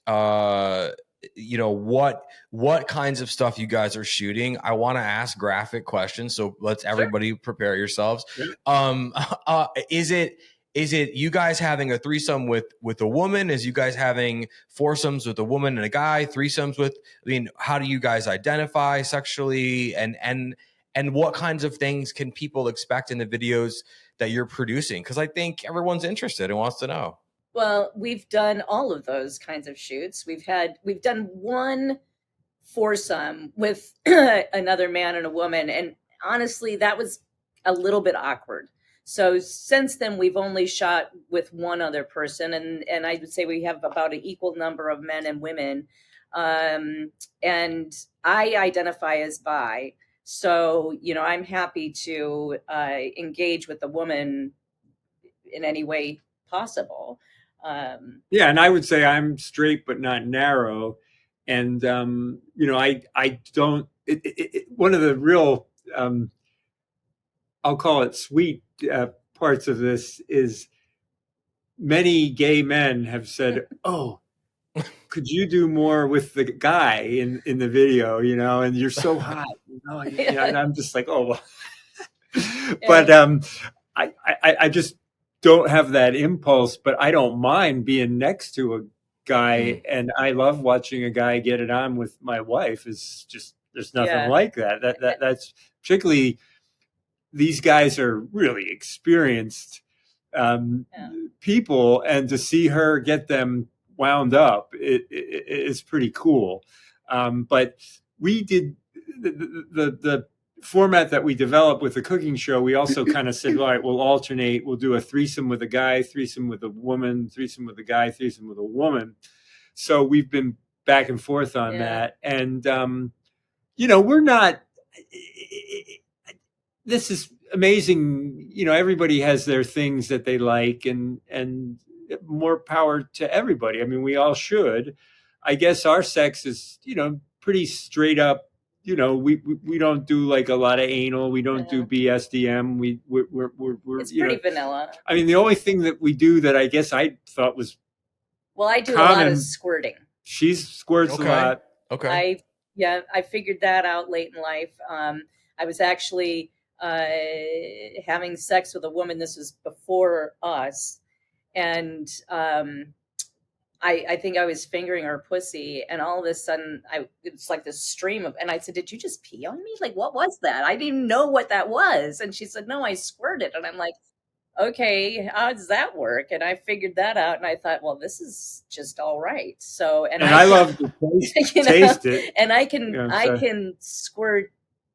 what kinds of stuff you guys are shooting. I want to ask graphic questions. So let's everybody prepare yourselves. Is it you guys having a threesome with a woman? Is you guys having foursomes with a woman and a guy, threesomes with, how do you guys identify sexually? And what kinds of things can people expect in the videos that you're producing? Because I think everyone's interested and wants to know. Well, we've done all of those kinds of shoots. We've done one foursome with another man and a woman. And honestly, that was a little bit awkward. So since then, we've only shot with one other person, and I would say we have about an equal number of men and women. And I identify as bi. So, I'm happy to engage with a woman in any way possible. Yeah, and I would say I'm straight but not narrow. And, I don't, one of the real, I'll call it sweet parts of this is many gay men have said, oh, could you do more with the guy in the video, and you're so hot, and I'm just like, oh, well. But I just don't have that impulse, but I don't mind being next to a guy, and I love watching a guy get it on with my wife. It's just, there's nothing like that. That's particularly, these guys are really experienced people, and to see her get them wound up, it's pretty cool. But we did the format that we developed with the cooking show. We also kind of said, all right, we'll alternate. We'll do a threesome with a guy, threesome with a woman, threesome with a guy, threesome with a woman. So we've been back and forth on that. And, we're not, this is amazing. Everybody has their things that they like, and more power to everybody. I mean, we all should. I guess our sex is, pretty straight up. We don't do like a lot of anal. We don't do BSDM. We're it's pretty vanilla. I mean, the only thing that we do that I guess I thought was I do common, a lot of squirting. She squirts a lot. Okay. I figured that out late in life. I was actually having sex with a woman. This was before us, and I think I was fingering her pussy, and all of a sudden, it's like this stream of, and I said, "Did you just pee on me? Like, what was that? I didn't even know what that was." And she said, "No, I squirted." And I'm like, "Okay, how does that work?" And I figured that out, and I thought, well, this is just all right. So, and I love to taste it, and I can squirt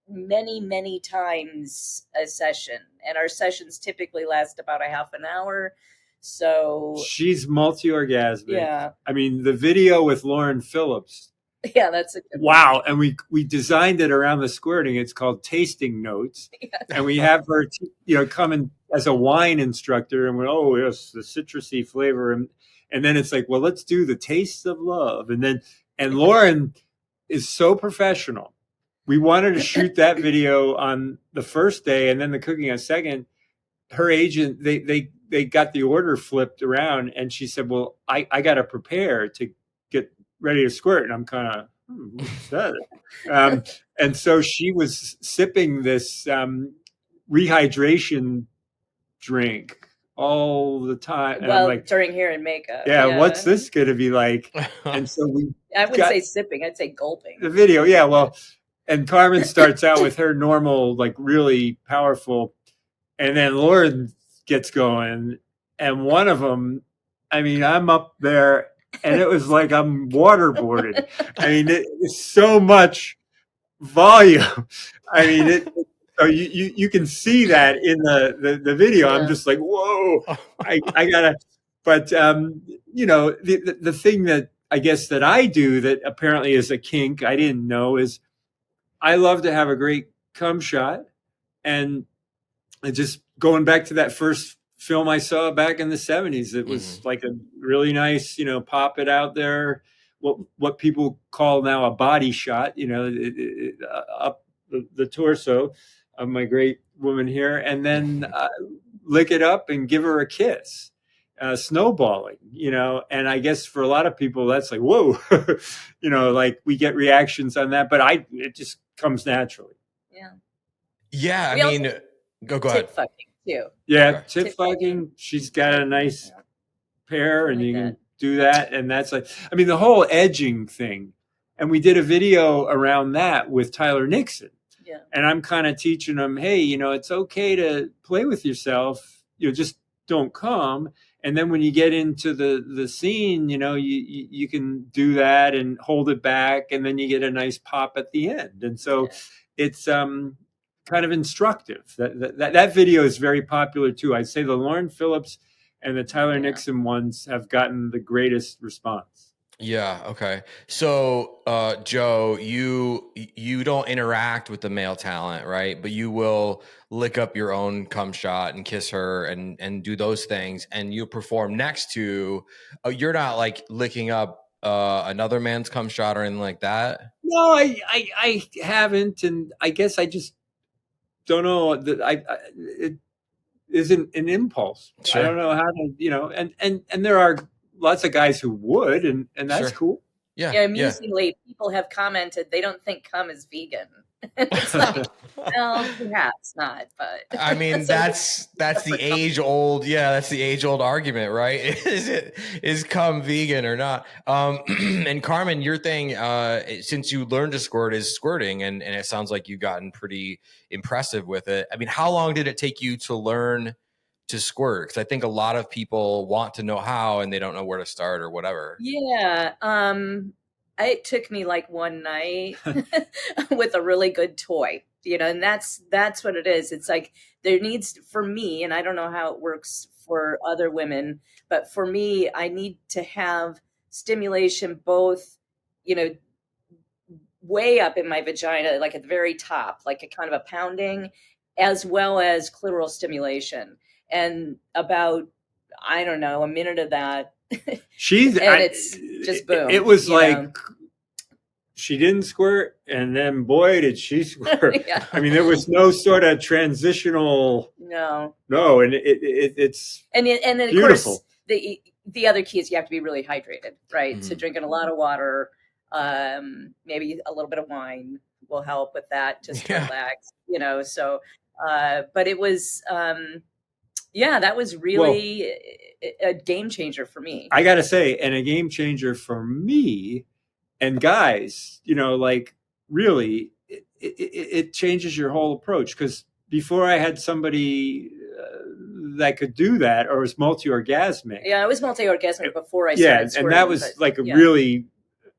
many times a session, and our sessions typically last about a half an hour. So she's multi-orgasmic. Yeah. I mean, the video with Lauren Phillips. Yeah, that's a good wow. And we designed it around the squirting. It's called Tasting Notes. Yes. And we have her, come in as a wine instructor, and we're, oh, yes, the citrusy flavor. And then it's like, well, let's do the taste of love. And Lauren is so professional. We wanted to shoot that video on the first day, and then the cooking on second. Her agent, they got the order flipped around, and she said, well, I got to prepare to get ready to squirt. And I'm kind of, what's that? And so she was sipping this rehydration drink all the time. And well, I'm like, during hair and makeup. Yeah, what's this going to be like? And so I wouldn't say sipping, I'd say gulping. The video, yeah, well, and Carmen starts out with her normal, like really powerful, and then Lauren gets going, and one of them, I mean, I'm up there, and it was like I'm waterboarded. I mean, it's so much volume. I mean, so you can see that in the video. Yeah. I'm just like, whoa, I gotta. But the thing that I guess that I do that apparently is a kink I didn't know is I love to have a great cum shot, and just going back to that first film I saw back in the 70s, it was like a really nice, pop it out there, what people call now a body shot, up the torso of my great woman here, and then lick it up and give her a kiss, snowballing, and I guess for a lot of people that's like, whoa, like we get reactions on that, but it just comes naturally. Yeah. I mean, go ahead. Tit fucking too. Yeah, tit fucking. She's got a nice pair, and you can do that. And that's like, I mean, the whole edging thing. And we did a video around that with Tyler Nixon. Yeah. And I'm kind of teaching them, hey, it's okay to play with yourself. Just don't come. And then when you get into the scene, you can do that and hold it back, and then you get a nice pop at the end. And so it's kind of instructive. That video is very popular too. I'd say the Lauren Phillips and the Tyler Nixon ones have gotten the greatest response. Yeah. Okay. So, Joe, you don't interact with the male talent, right? But you will lick up your own cum shot and kiss her and do those things, and you perform next to. You're not like licking up another man's cum shot or anything like that. No, I haven't, and I guess I just don't know that it isn't an impulse. Sure. I don't know how to, and there are lots of guys who would, and that's Sure. cool. Yeah. Amusingly, people have commented they don't think cum is vegan. It's like, well, perhaps not, but I mean, that's the age old, that's the age old argument, right? Is cum vegan or not? And Carmen, your thing, since you learned to squirt, is squirting, and it sounds like you've gotten pretty impressive with it. I mean, how long did it take you to learn to squirt? Because I think a lot of people want to know how, and they don't know where to start or whatever. Yeah. It took me like one night with a really good toy, and that's what it is. It's like there needs, for me, and I don't know how it works for other women, but for me, I need to have stimulation both, way up in my vagina, like at the very top, like a kind of a pounding, as well as clitoral stimulation. And about, I don't know, a minute of that. It's just boom. It was like she didn't squirt, and then boy did she squirt. Yeah. I mean, there was no sort of transitional. No, and it's and then beautiful. Of course the other key is you have to be really hydrated, right? Mm-hmm. So drinking a lot of water, maybe a little bit of wine will help with that, just to relax, So, but it was. That was really a game changer for me. I got to say, and a game changer for me and guys, like really, it changes your whole approach. Because before I had somebody that could do that or was multi-orgasmic. Yeah, I was multi-orgasmic before I started squirting. And that was really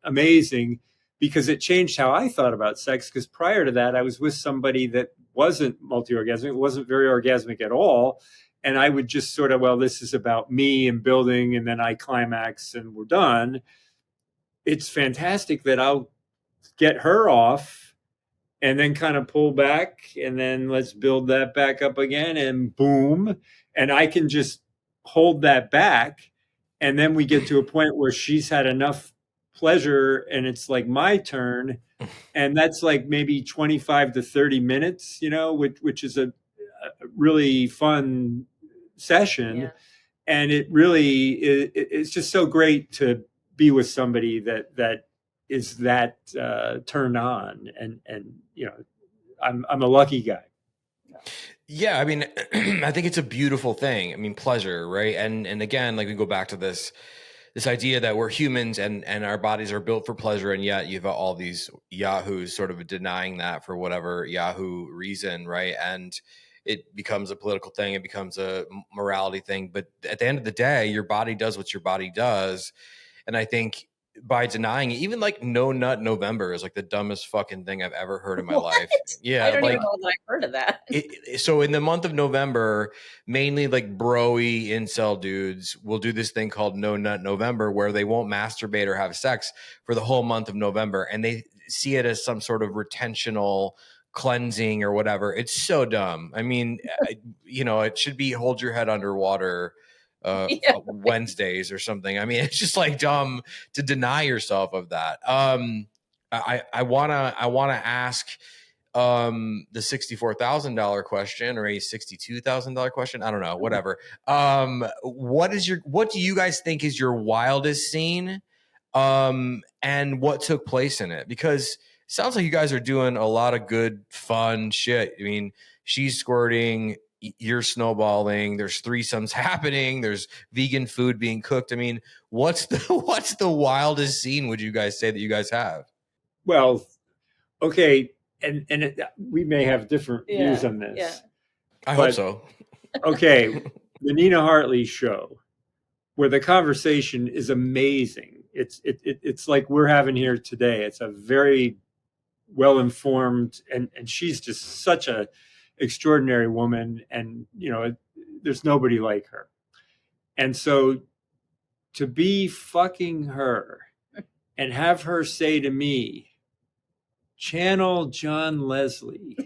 amazing because it changed how I thought about sex. Because prior to that, I was with somebody that wasn't multi-orgasmic, wasn't very orgasmic at all. And I would just sort of, well, this is about me and building, and then I climax and we're done. It's fantastic that I'll get her off and then kind of pull back, and then let's build that back up again, and boom. And I can just hold that back. And then we get to a point where she's had enough pleasure and it's like my turn. And that's like maybe 25 to 30 minutes, which is a really fun session. And it really it's just so great to be with somebody that is that turned on, and I'm a lucky guy. Yeah, I mean, I think it's a beautiful thing. I mean, pleasure, right? And again, like we go back to this idea that we're humans and our bodies are built for pleasure, and yet you've got all these yahoos sort of denying that for whatever yahoo reason, right? And it becomes a political thing, it becomes a morality thing. But at the end of the day, your body does what your body does. And I think by denying it, even like No Nut November is like the dumbest fucking thing I've ever heard in my life. Yeah, I don't even know that I've heard of that. So in the month of November, mainly like bro-y incel dudes will do this thing called No Nut November, where they won't masturbate or have sex for the whole month of November. And they see it as some sort of retentional cleansing or whatever. It's so dumb. I mean, it should be hold your head underwater Wednesdays or something. I mean, it's just like dumb to deny yourself of that. I wanna ask the $64,000 question, or a $62,000 question. I don't know, whatever. What do you guys think is your wildest scene? And what took place in it? Because it sounds like you guys are doing a lot of good, fun shit. I mean, she's squirting, you're snowballing, there's threesomes happening, there's vegan food being cooked. I mean, what's the wildest scene would you guys say that you guys have? Well, okay, and we may have different views on this. Yeah. I hope so. Okay, the Nina Hartley show, where the conversation is amazing. It's like we're having here today. It's a very well-informed, and she's just such a extraordinary woman, and there's nobody like her. And so to be fucking her and have her say to me, channel John Leslie,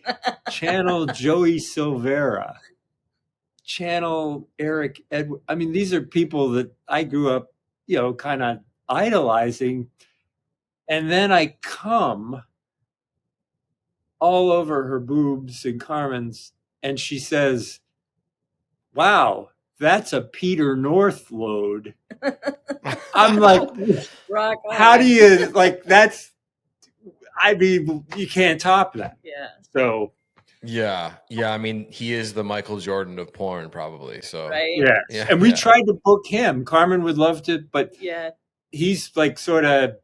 channel Joey Silvera, channel Eric Edward. I mean, these are people that I grew up, kind of idolizing. And then I come all over her boobs and Carmen's, and she says, wow, that's a Peter North load. I'm like, how do you, you can't top that. Yeah. So. Yeah. I mean, he is the Michael Jordan of porn, probably. So. Right. Yeah. And we tried to book him. Carmen would love to, but he's sort of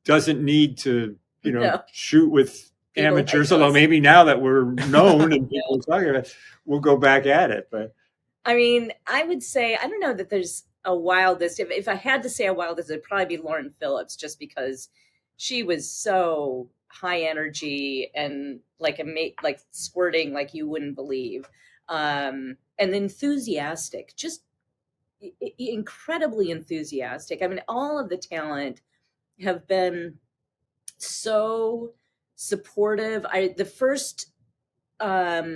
doesn't need to, shoot with people amateurs. Although maybe now that we're known and people are talking about it, we'll go back at it. But I mean, I would say, I don't know that there's a wildest. If I had to say a wildest, it'd probably be Lauren Phillips, just because she was so high energy and like squirting like you wouldn't believe, and enthusiastic, just incredibly enthusiastic. I mean, all of the talent have been so supportive. The first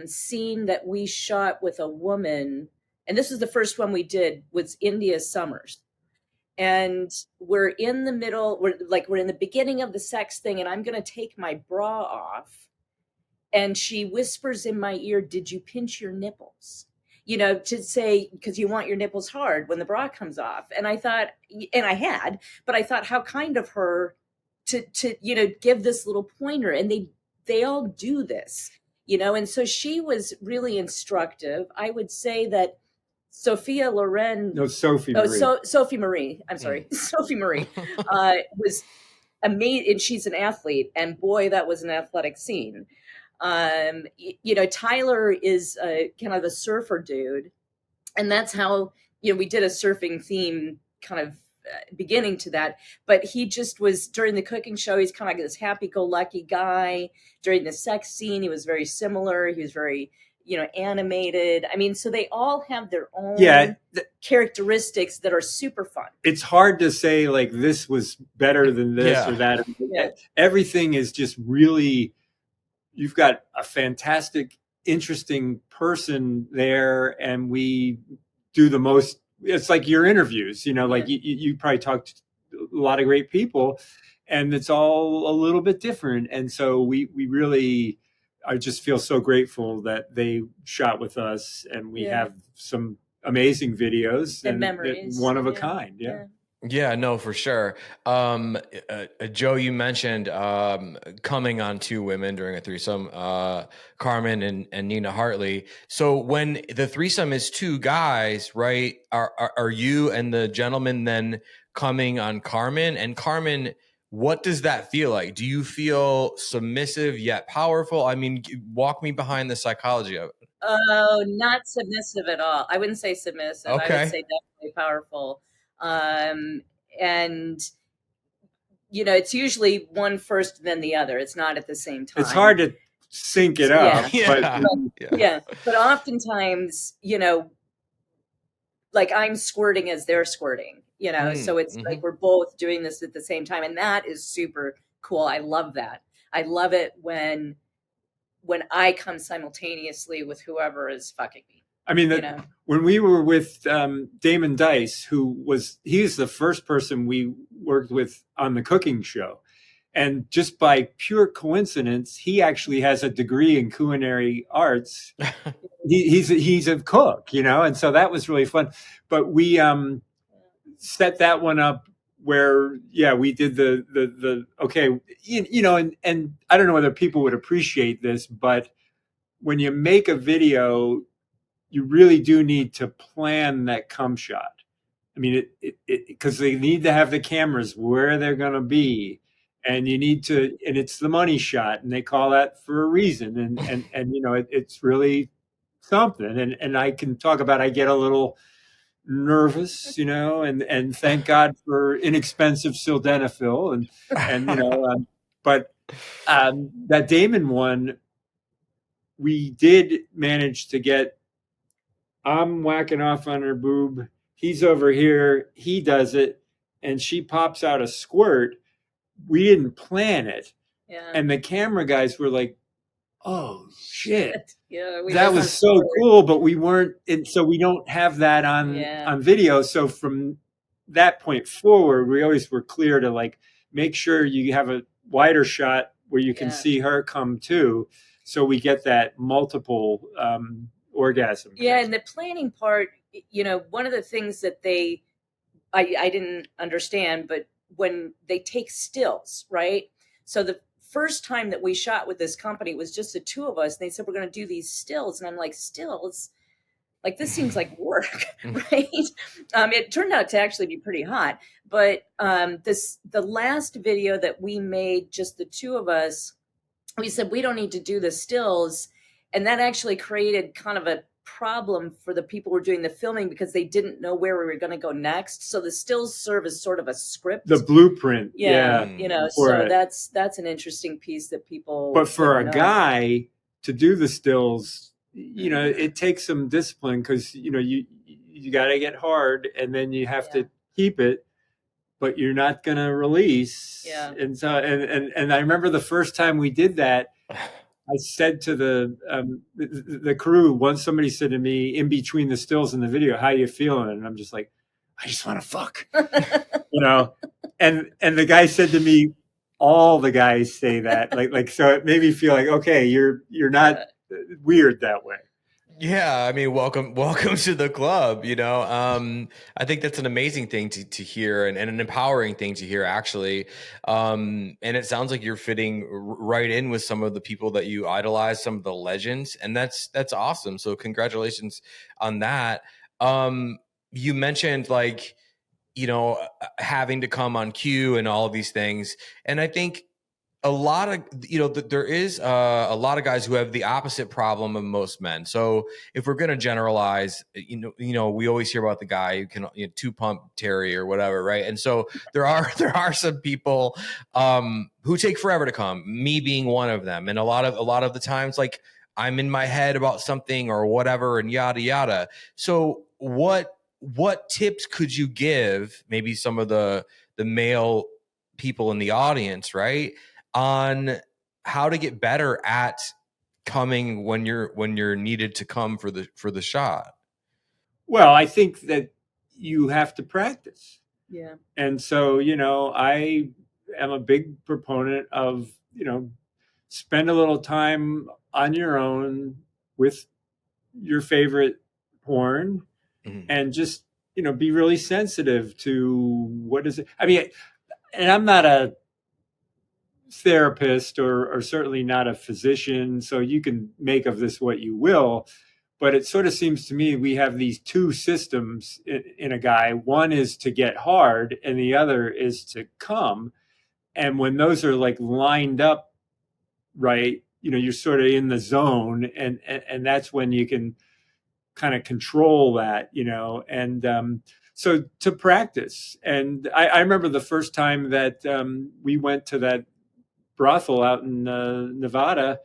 scene that we shot with a woman, and this was the first one we did, was India Summers. And we're in the middle, we're in the beginning of the sex thing, and I'm going to take my bra off. And she whispers in my ear, did you pinch your nipples? To say, because you want your nipples hard when the bra comes off. And I thought, and I had, but I thought how kind of her to give this little pointer. And they all do this, and so she was really instructive. I would say that Sophia Loren. No, Sophie Marie. Sophie Marie. I'm sorry. Sophie Marie was amazing. And she's an athlete. And boy, that was an athletic scene. Tyler is kind of a surfer dude. And that's how, we did a surfing theme kind of beginning to that. But he just was, during the cooking show, he's kind of like this happy-go-lucky guy. During the sex scene, he was very similar. He was very, animated. I mean, so they all have their own characteristics that are super fun. It's hard to say this was better than this or that. Yeah. Everything is just really, you've got a fantastic, interesting person there, and we do the most. It's like your interviews, you probably talked to a lot of great people, and it's all a little bit different. And so we really, I just feel so grateful that they shot with us, and we have some amazing videos and memories, one of a kind. Yeah, no, for sure. Joe, you mentioned coming on two women during a threesome, Carmen and Nina Hartley. So when the threesome is two guys, right, are you and the gentleman then coming on Carmen? And Carmen, what does that feel like? Do you feel submissive yet powerful? I mean, walk me behind the psychology of it. Oh, not submissive at all. I wouldn't say submissive. Okay. I would say definitely powerful. And it's usually one first, then the other. It's not at the same time. It's hard to sync it up. But oftentimes, I'm squirting as they're squirting, so it's like we're both doing this at the same time. And that is super cool. I love that. I love it when I come simultaneously with whoever is fucking me. I mean, when we were with Damon Dice, he's the first person we worked with on the cooking show. And just by pure coincidence, he actually has a degree in culinary arts. He's a cook, and so that was really fun. But we set that one up where, we did the okay, and I don't know whether people would appreciate this, but when you make a video, you really do need to plan that cum shot. I mean, because they need to have the cameras where they're going to be, and you need to, and it's the money shot, and they call that for a reason. And it's really something. And I can talk about, I get a little nervous, and thank God for inexpensive sildenafil, but that Damon one, we did manage to get. I'm whacking off on her boob. He's over here. He does it, and she pops out a squirt. we didn't plan it. Yeah. And the camera guys were like, oh shit. Yeah, that was so cool, but we weren't, and so we don't have that on video. So from that point forward, we always were clear to like make sure you have a wider shot where you can see her come too, so we get that multiple orgasm. Yeah, and the planning part, you know, one of the things that I didn't understand, but when they take stills, right? So the first time that we shot with this company, it was just the two of us. And they said, we're going to do these stills. And I'm like, stills? Like, this seems like work, right? It turned out to actually be pretty hot. But the last video that we made, just the two of us, we said, we don't need to do the stills. And that actually created kind of a problem for the people who were doing the filming because they didn't know where we were going to go next. So the stills serve as sort of a script, the blueprint. Yeah. You know, so that's an interesting piece that people. But for a guy to do the stills, you know, it takes some discipline because, you know, you got to get hard and then you have to keep it, but you're not going to release. Yeah. And so, and I remember the first time we did that, I said to the crew, once somebody said to me in between the stills and the video, how you feeling? And I'm just like, I just want to fuck, you know? And the guy said to me, all the guys say that, like, so it made me feel like, okay, you're not weird that way. Yeah, I mean, welcome to the club. You know, I think that's an amazing thing to hear and an empowering thing to hear, actually. And it sounds like you're fitting right in with some of the people that you idolize, some of the legends, and that's awesome. So congratulations on that. You mentioned, like, you know, having to come on cue and all of these things, and I think a lot of, you know, there is a lot of guys who have the opposite problem of most men. So if we're going to generalize, you know, we always hear about the guy who can, you know, two pump Terry or whatever, right? And so there are some people who take forever to come, me being one of them. And a lot of the times, like, I'm in my head about something or whatever, and yada yada. So what tips could you give maybe some of the male people in the audience, right, on how to get better at coming when you're needed to come for the shot? Well, I think that you have to practice. Yeah. And so, you know, I am a big proponent of, you know, spend a little time on your own with your favorite porn, and just, you know, be really sensitive to what is it. I mean, and I'm not a therapist or certainly not a physician, so you can make of this what you will, but it sort of seems to me we have these two systems in a guy. One is to get hard and the other is to come. And when those are like lined up right, you know, you're sort of in the zone, and that's when you can kind of control that, you know. And so to practice. And I remember the first time that we went to that brothel out in Nevada,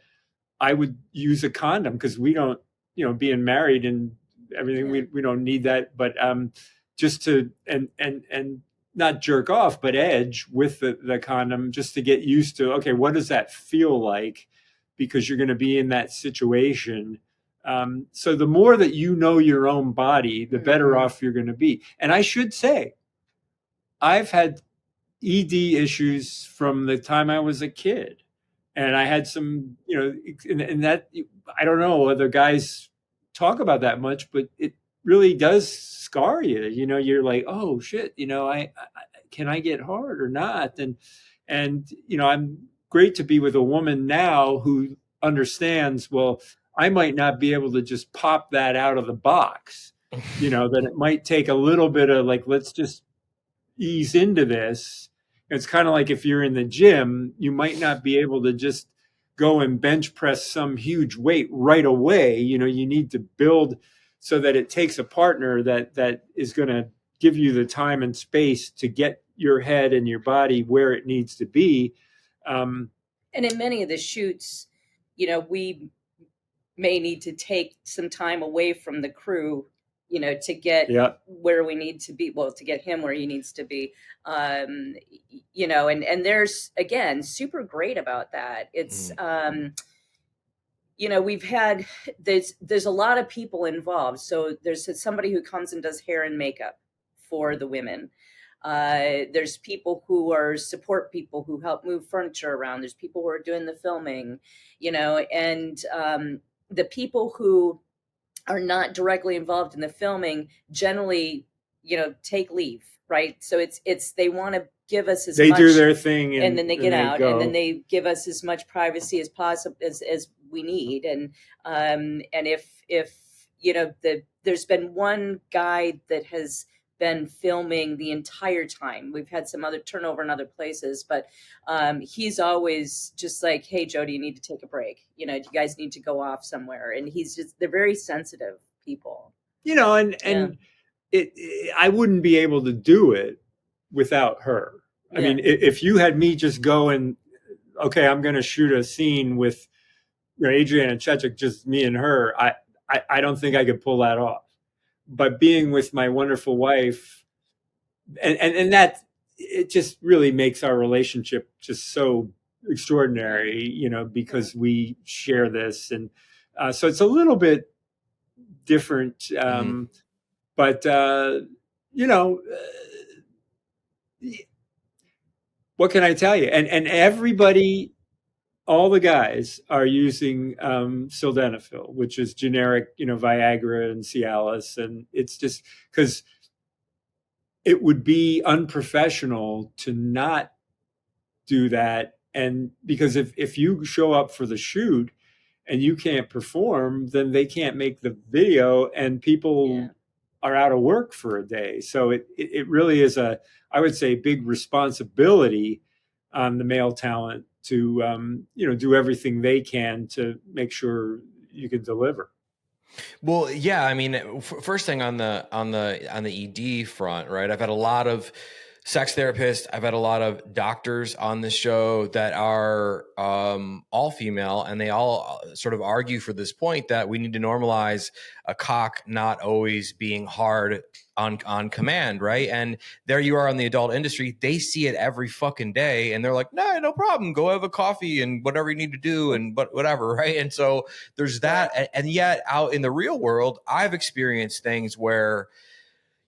I would use a condom because we don't, you know, being married and everything, we don't need that. But just to and not jerk off, but edge with the condom, just to get used to, okay, what does that feel like? Because you're going to be in that situation. So the more that you know your own body, the better off you're going to be. And I should say, I've had ED issues from the time I was a kid. And I had some, you know, and that, I don't know whether guys talk about that much, but it really does scar you. You know, you're like, oh shit, you know, I can I get hard or not? And, you know, I'm great to be with a woman now who understands, well, I might not be able to just pop that out of the box, you know, that it might take a little bit of like, let's just ease into this. It's kind of like if you're in the gym, you might not be able to just go and bench press some huge weight right away. You know, you need to build so that it takes a partner that is going to give you the time and space to get your head and your body where it needs to be. And in many of the shoots, you know, we may need to take some time away from the crew, to get where we need to be, to get him where he needs to be, and there's, again, super great about that. It's, we've had, there's a lot of people involved. So there's somebody who comes and does hair and makeup for the women. There's people who are support people who help move furniture around. There's people who are doing the filming, and the people who are not directly involved in the filming generally, take leave, right? So it's they want to give us as much. They do their thing, and then they get out, and then they give us as much privacy as possible as we need. And if there's been one guy that has been filming the entire time. We've had some other turnover in other places, but he's always just like, hey, Joe, do you need to take a break? Do you guys need to go off somewhere? And they're very sensitive people. I wouldn't be able to do it without her. I mean, if you had me just go and, okay, I'm going to shoot a scene with Adriana Chechik, just me and her, I don't think I could pull that off. But being with my wonderful wife, and that, it just really makes our relationship just so extraordinary, because we share this. And so it's a little bit different. But, what can I tell you? And everybody, all the guys are using sildenafil, which is generic, Viagra and Cialis. And it's just because it would be unprofessional to not do that. And because if you show up for the shoot and you can't perform, then they can't make the video, and people are out of work for a day. So it really is I would say, big responsibility on the male talent to do everything they can to make sure you can deliver. Well, yeah, I mean, first thing on the ED front, right? I've had a lot of sex therapists. I've had a lot of doctors on the show that are all female, and they all sort of argue for this point that we need to normalize a cock not always being hard on command, right? And there you are in the adult industry. They see it every fucking day, and they're like, "No, no problem. Go have a coffee and whatever you need to do, and whatever," right? And so there's that, and yet out in the real world, I've experienced things where,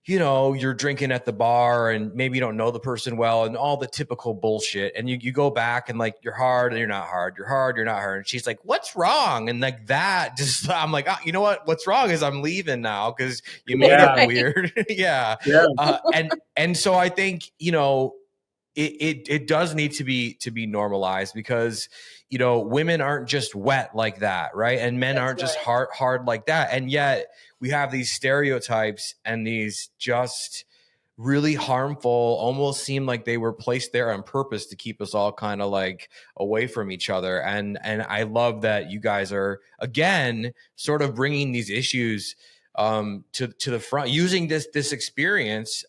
you're drinking at the bar and maybe you don't know the person well and all the typical bullshit. And you go back and like, you're hard and you're not hard. You're hard, you're not hard. And she's like, what's wrong? And like that, just, I'm like, you know what? What's wrong is I'm leaving now because you made it weird. Yeah. And so I think, it does need to be normalized because, women aren't just wet like that. Right. And men aren't just hard like that. And yet we have these stereotypes and these just really harmful, almost seem like they were placed there on purpose to keep us all kind of like away from each other. And I love that you guys are, again, sort of bringing these issues to the front, using this experience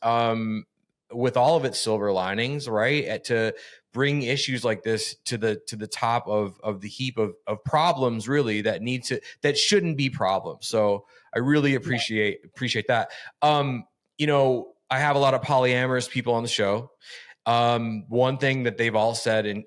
with all of its silver linings, right? To bring issues like this to the top of the heap of problems, really, that shouldn't be problems. So I really appreciate that. I have a lot of polyamorous people on the show. One thing that they've all said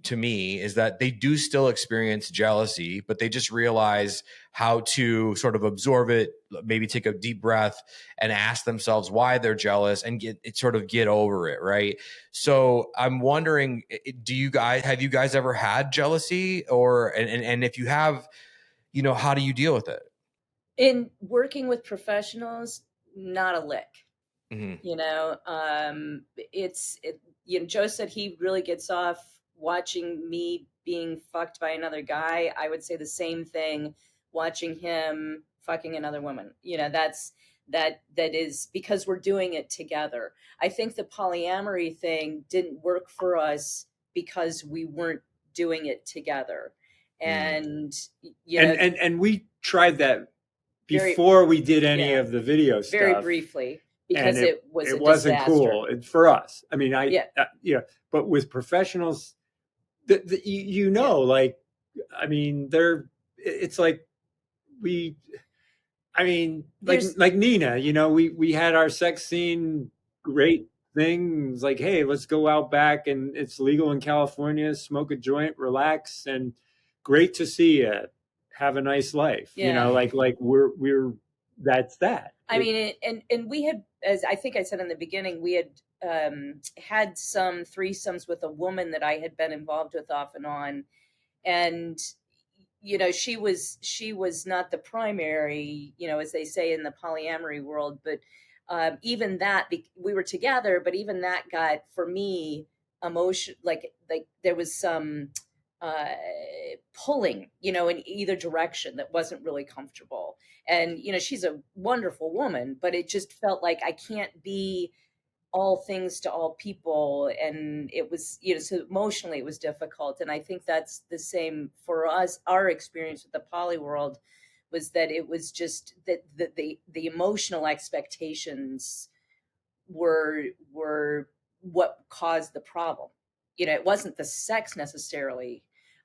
to me is that they do still experience jealousy, but they just realize how to sort of absorb it, maybe take a deep breath and ask themselves why they're jealous and get over it. Right. So I'm wondering, have you guys ever had jealousy, and if you have, how do you deal with it? In working with professionals, not a lick. Mm-hmm. Joe said he really gets off watching me being fucked by another guy. I would say the same thing, watching him fucking another woman. That is because we're doing it together. I think the polyamory thing didn't work for us because we weren't doing it together. And and we tried that before we did any of the video stuff. Very briefly. Because it wasn't disaster. Cool for us. I mean, but with professionals, it's like I mean, like Nina, you know, we had our sex scene, great things like, hey, let's go out back and it's legal in California, smoke a joint, relax, and great to see you. Have a nice life. Yeah. You know, like we're that's that. I mean, and we had, as I think I said in the beginning, we had had some threesomes with a woman that I had been involved with off and on, and you know, she was not the primary, you know, as they say in the polyamory world, but even that, we were together, but even that got, for me, emotion, like there was some pulling, you know, in either direction that wasn't really comfortable. And, you know, she's a wonderful woman, but it just felt like I can't be all things to all people. And it was, you know, so emotionally it was difficult. And I think that's the same for us. Our experience with the poly world was that it was just that the emotional expectations were what caused the problem. You know, it wasn't the sex necessarily,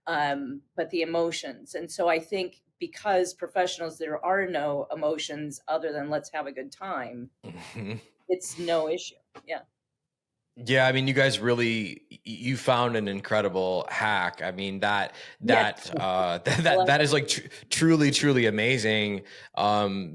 but the emotions. And so I think because professionals, there are no emotions other than let's have a good time. It's no issue. Yeah. Yeah, I mean, you guys you found an incredible hack. I mean, that is like truly amazing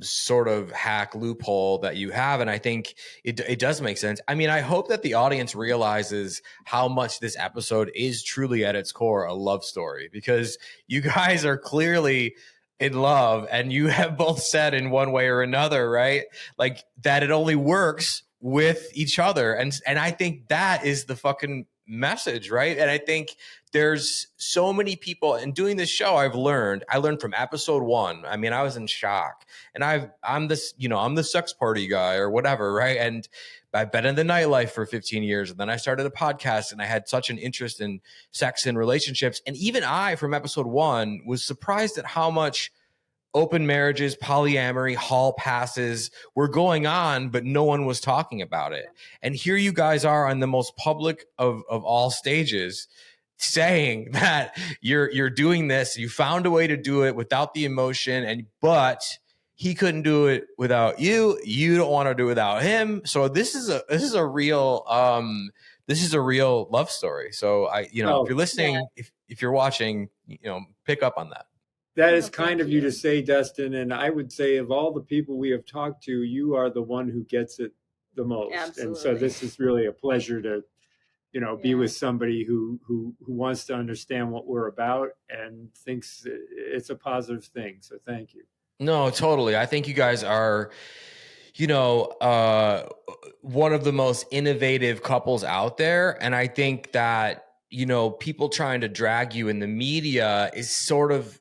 sort of hack loophole that you have, and I think it does make sense. I mean, I hope that the audience realizes how much this episode is truly at its core a love story, because you guys are clearly in love, and you have both said in one way or another, right? Like that it only works with each other. And I think that is the fucking message, right? And I think there's so many people, and doing this show, I learned from episode 1. I mean, I was in shock, and I'm the sex party guy or whatever, right? And I've been in the nightlife for 15 years, and then I started a podcast, and I had such an interest in sex and relationships. And even I, from episode 1, was surprised at how much open marriages, polyamory, hall passes were going on, but no one was talking about it. And here you guys are on the most public of all stages, saying that you're doing this. You found a way to do it without the emotion, but he couldn't do it without you. You don't want to do it without him. So this is a real love story. So if you're listening, if you're watching, pick up on that. That is kind of you to say, Dustin. And I would say of all the people we have talked to, you are the one who gets it the most. Absolutely. And so this is really a pleasure to, be with somebody who wants to understand what we're about and thinks it's a positive thing. So thank you. No, totally. I think you guys are, one of the most innovative couples out there. And I think that, people trying to drag you in the media is sort of,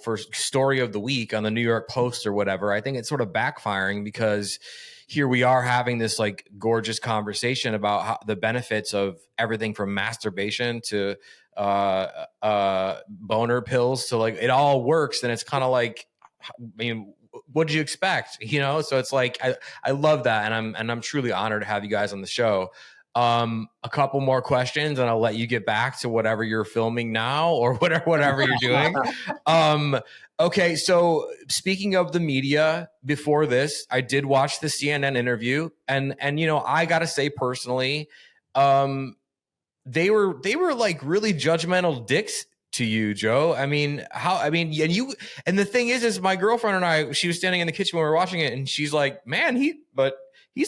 for story of the week on the New York Post or whatever. I think it's sort of backfiring, because here we are having this like gorgeous conversation about the benefits of everything from masturbation to boner pills to like it all works. And it's kind of like, I mean, what did you expect? So it's like I love that, and I'm truly honored to have you guys on the show. A couple more questions, and I'll let you get back to whatever you're filming now or whatever you're doing. Okay, so speaking of the media, before this, I did watch the CNN interview, and I gotta say personally, they were like really judgmental dicks to you, Joe. And the thing is my girlfriend and I, she was standing in the kitchen when we were watching it, and she's like, man, he's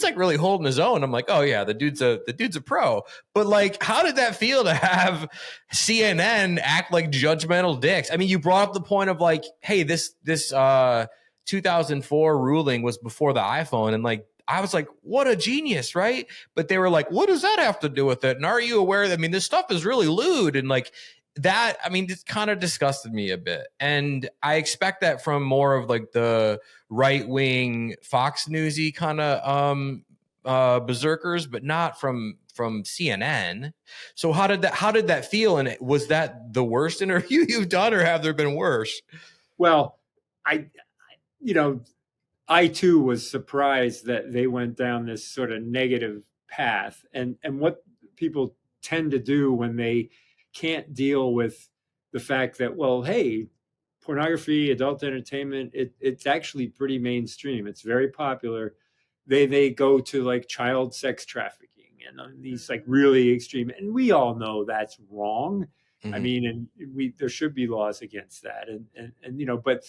like really holding his own. I'm like, oh yeah, the dude's a pro. But like, how did that feel to have CNN act like judgmental dicks? I mean, you brought up the point of like, hey, this 2004 ruling was before the iPhone, and like, I was like, what a genius, right? But they were like, what does that have to do with it? And are you aware that, this stuff is really lewd, and like that, it kind of disgusted me a bit. And I expect that from more of like the right-wing Fox Newsy kind of berserkers, but not from CNN. So how did that feel? And was that the worst interview you've done, or have there been worse? Well, I too was surprised that they went down this sort of negative path, and what people tend to do when they can't deal with the fact that, well, hey, pornography, adult entertainment, it's actually pretty mainstream. It's very popular. They go to like child sex trafficking and these like really extreme, and we all know that's wrong. I mean, and there should be laws against that. And but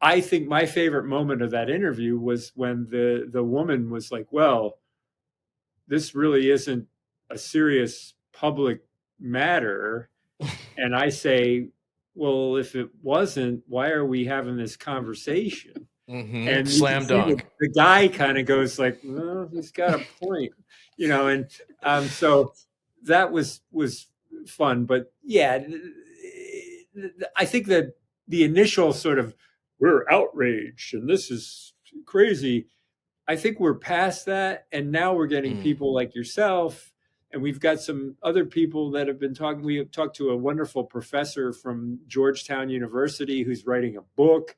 I think my favorite moment of that interview was when the woman was like, well, this really isn't a serious public matter. And I say, well, if it wasn't, why are we having this conversation? And slam dunk. The guy kind of goes like, well, he's got a point, and so that was fun. But yeah, I think that the initial sort of, we're outraged and this is crazy, I think we're past that, and now we're getting people like yourself, and we've got some other people that have been talking. We have talked to a wonderful professor from Georgetown University who's writing a book,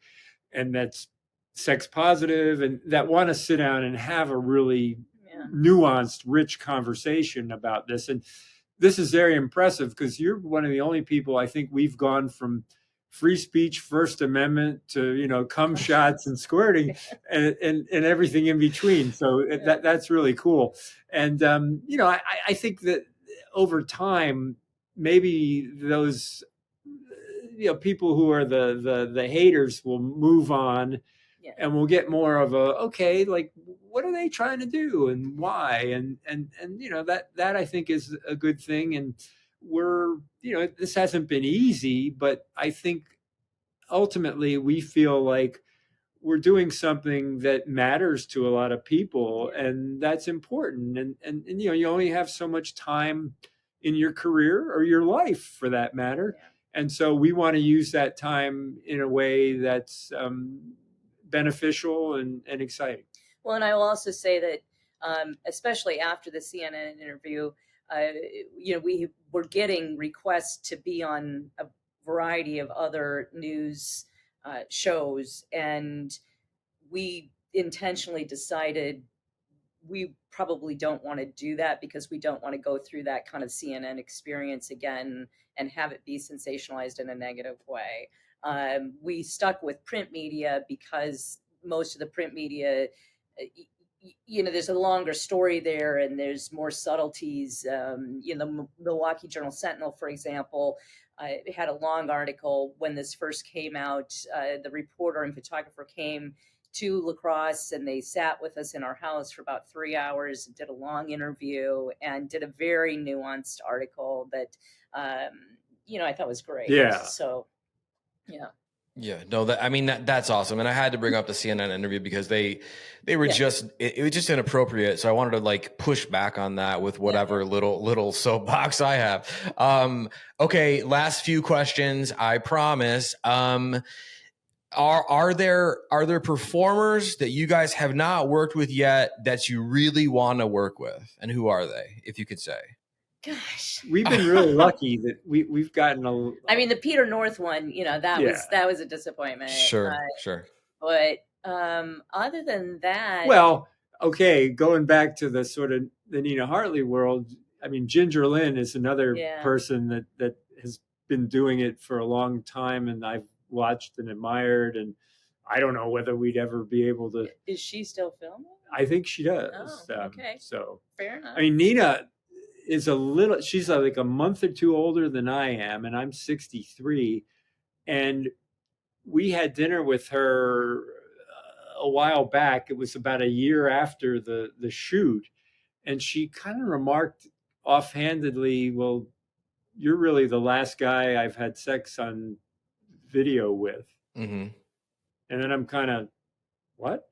and that's sex positive, and that want to sit down and have a really nuanced, rich conversation about this. And this is very impressive because you're one of the only people I think we've gone from free speech, First Amendment to, cumshots and squirting and everything in between. So that's really cool. And, I think that over time, maybe those, people who are the haters will move on and we'll get more of okay, like, what are they trying to do and why? And that I think is a good thing. And we're, this hasn't been easy, but I think ultimately we feel like we're doing something that matters to a lot of people, and that's important. And you only have so much time in your career or your life for that matter. And so we want to use that time in a way that's beneficial and exciting. Well, and I will also say that especially after the CNN interview, we were getting requests to be on a variety of other news shows, and we intentionally decided we probably don't want to do that because we don't want to go through that kind of CNN experience again and have it be sensationalized in a negative way. We stuck with print media because most of the print media, there's a longer story there and there's more subtleties. The Milwaukee Journal Sentinel, for example, had a long article when this first came out. The reporter and photographer came to La Crosse and they sat with us in our house for about 3 hours, did a long interview, and did a very nuanced article that, I thought was great. Yeah. So, yeah. Yeah, no, that's awesome. And I had to bring up the CNN interview because they were just, it was just inappropriate. So I wanted to like push back on that with whatever little soapbox I have. Okay. Last few questions, I promise. Are there performers that you guys have not worked with yet that you really want to work with? And who are they, if you could say? Gosh, we've been really lucky that we've gotten the Peter North one, that was a disappointment. Sure. But other than that, well, okay, going back to the sort of the Nina Hartley world, Ginger Lynn is another person that has been doing it for a long time, and I've watched and admired, and I don't know whether we'd ever be able to. Is she still filming? I think she does. Oh, okay. So fair enough. Nina is she's like a month or two older than I am, and I'm 63. And we had dinner with her a while back. It was about a year after the shoot. And she kind of remarked offhandedly, well, you're really the last guy I've had sex on video with. Mm-hmm. And then I'm kind of, what?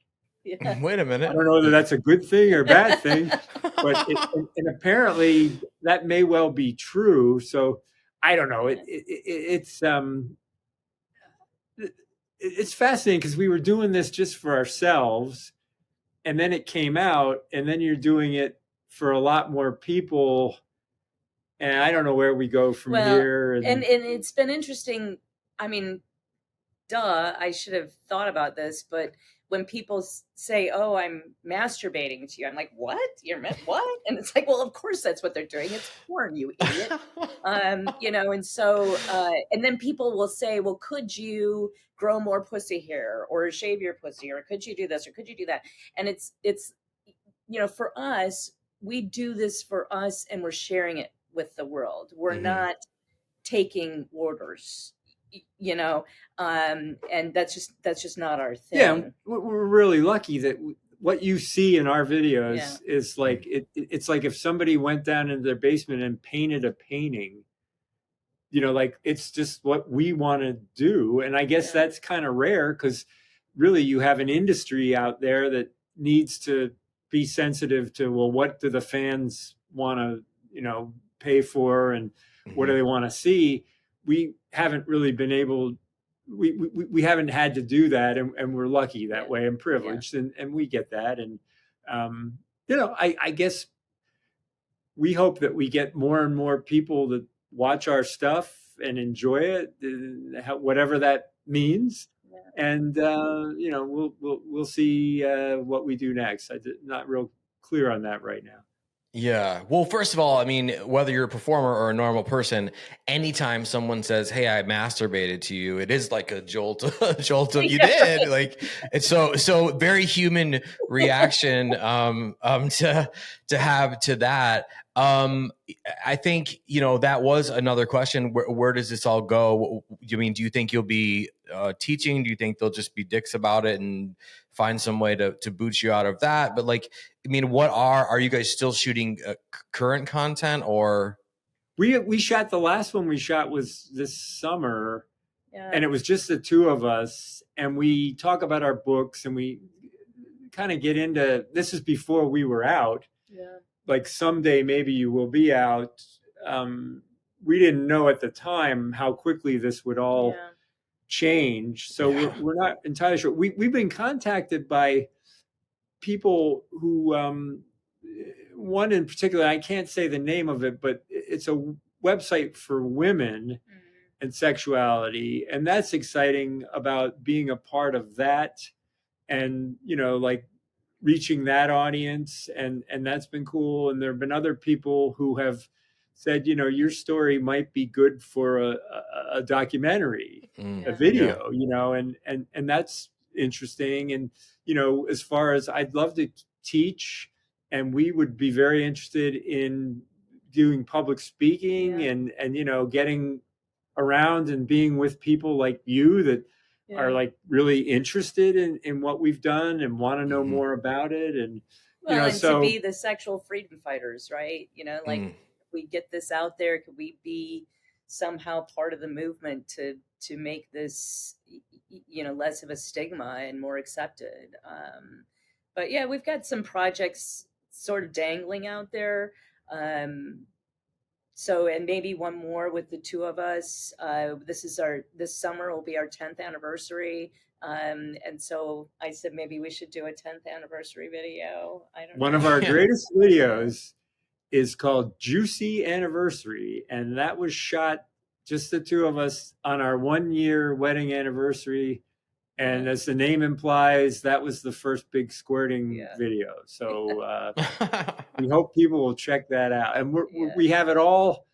Yeah. Wait a minute. I don't know whether that's a good thing or a bad thing, but and apparently that may well be true. So I don't know. It's fascinating because we were doing this just for ourselves, and then it came out, and then you're doing it for a lot more people, and I don't know where we go from here. And it's been interesting. I should have thought about this, but when people say, "Oh, I'm masturbating to you," I'm like, "What? What?" And it's like, well, of course that's what they're doing. It's porn, you idiot. And so, and then people will say, "Well, could you grow more pussy hair, or shave your pussy, or could you do this, or could you do that?" And it's for us, we do this for us, and we're sharing it with the world. We're not taking orders, and that's just not our thing. Yeah, we're really lucky that what you see in our videos is like it's like if somebody went down into their basement and painted a painting. Like it's just what we want to do, and I guess that's kind of rare because really you have an industry out there that needs to be sensitive to, well, what do the fans want to pay for, and what do they want to see. We haven't really been able, we haven't had to do that, and we're lucky that way and privileged, and we get that. And I guess we hope that we get more and more people that watch our stuff and enjoy it, whatever that means. And we'll see what we do next. I'm not real clear on that right now. Yeah. Well, first of all, I mean, whether you're a performer or a normal person, anytime someone says, "Hey, I masturbated to you," it is like a jolt of you did. Like, it's so very human reaction to have to that. I think, that was another question. Where does this all go? Do you think you'll be teaching? Do you think they'll just be dicks about it and find some way to boot you out of that? But what are you guys still shooting current content, or? We shot, the last one we shot was this summer, and it was just the two of us, and we talk about our books, and we kind of get into, this is before we were out. Yeah. Like someday maybe you will be out. We didn't know at the time how quickly this would all change. So we're not entirely sure. We've been contacted by people who, one in particular, I can't say the name of it, but it's a website for women and sexuality. And that's exciting, about being a part of that and, reaching that audience. And that's been cool. And there have been other people who have said, your story might be good for a documentary, a video, and that's interesting. And, as far as, I'd love to teach, and we would be very interested in doing public speaking and getting around and being with people like you that are like really interested in what we've done and want to know more about it. And, to be the sexual freedom fighters, right? If we get this out there, could we be somehow part of the movement to make this, less of a stigma and more accepted? But yeah, we've got some projects sort of dangling out there. So, and maybe one more with the two of us. This summer will be our 10th anniversary. And so I said, maybe we should do a 10th anniversary video. I don't know. One of our greatest videos is called Juicy Anniversary. And that was shot just the two of us on our 1-year wedding anniversary. And as the name implies, that was the first big squirting video. So we hope people will check that out. And we have it all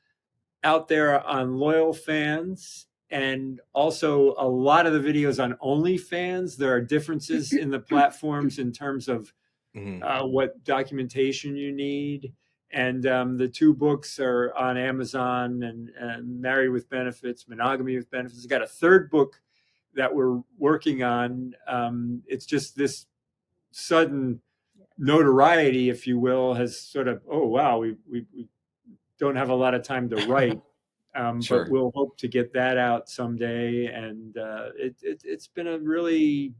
out there on Loyal Fans, and also a lot of the videos on OnlyFans. There are differences in the platforms in terms of what documentation you need. And the two books are on Amazon, and Married with Benefits, Monogamy with Benefits. We've got a third book that we're working on. It's just this sudden notoriety, if you will, has sort of, oh, wow, we don't have a lot of time to write. But we'll hope to get that out someday. And it's been a really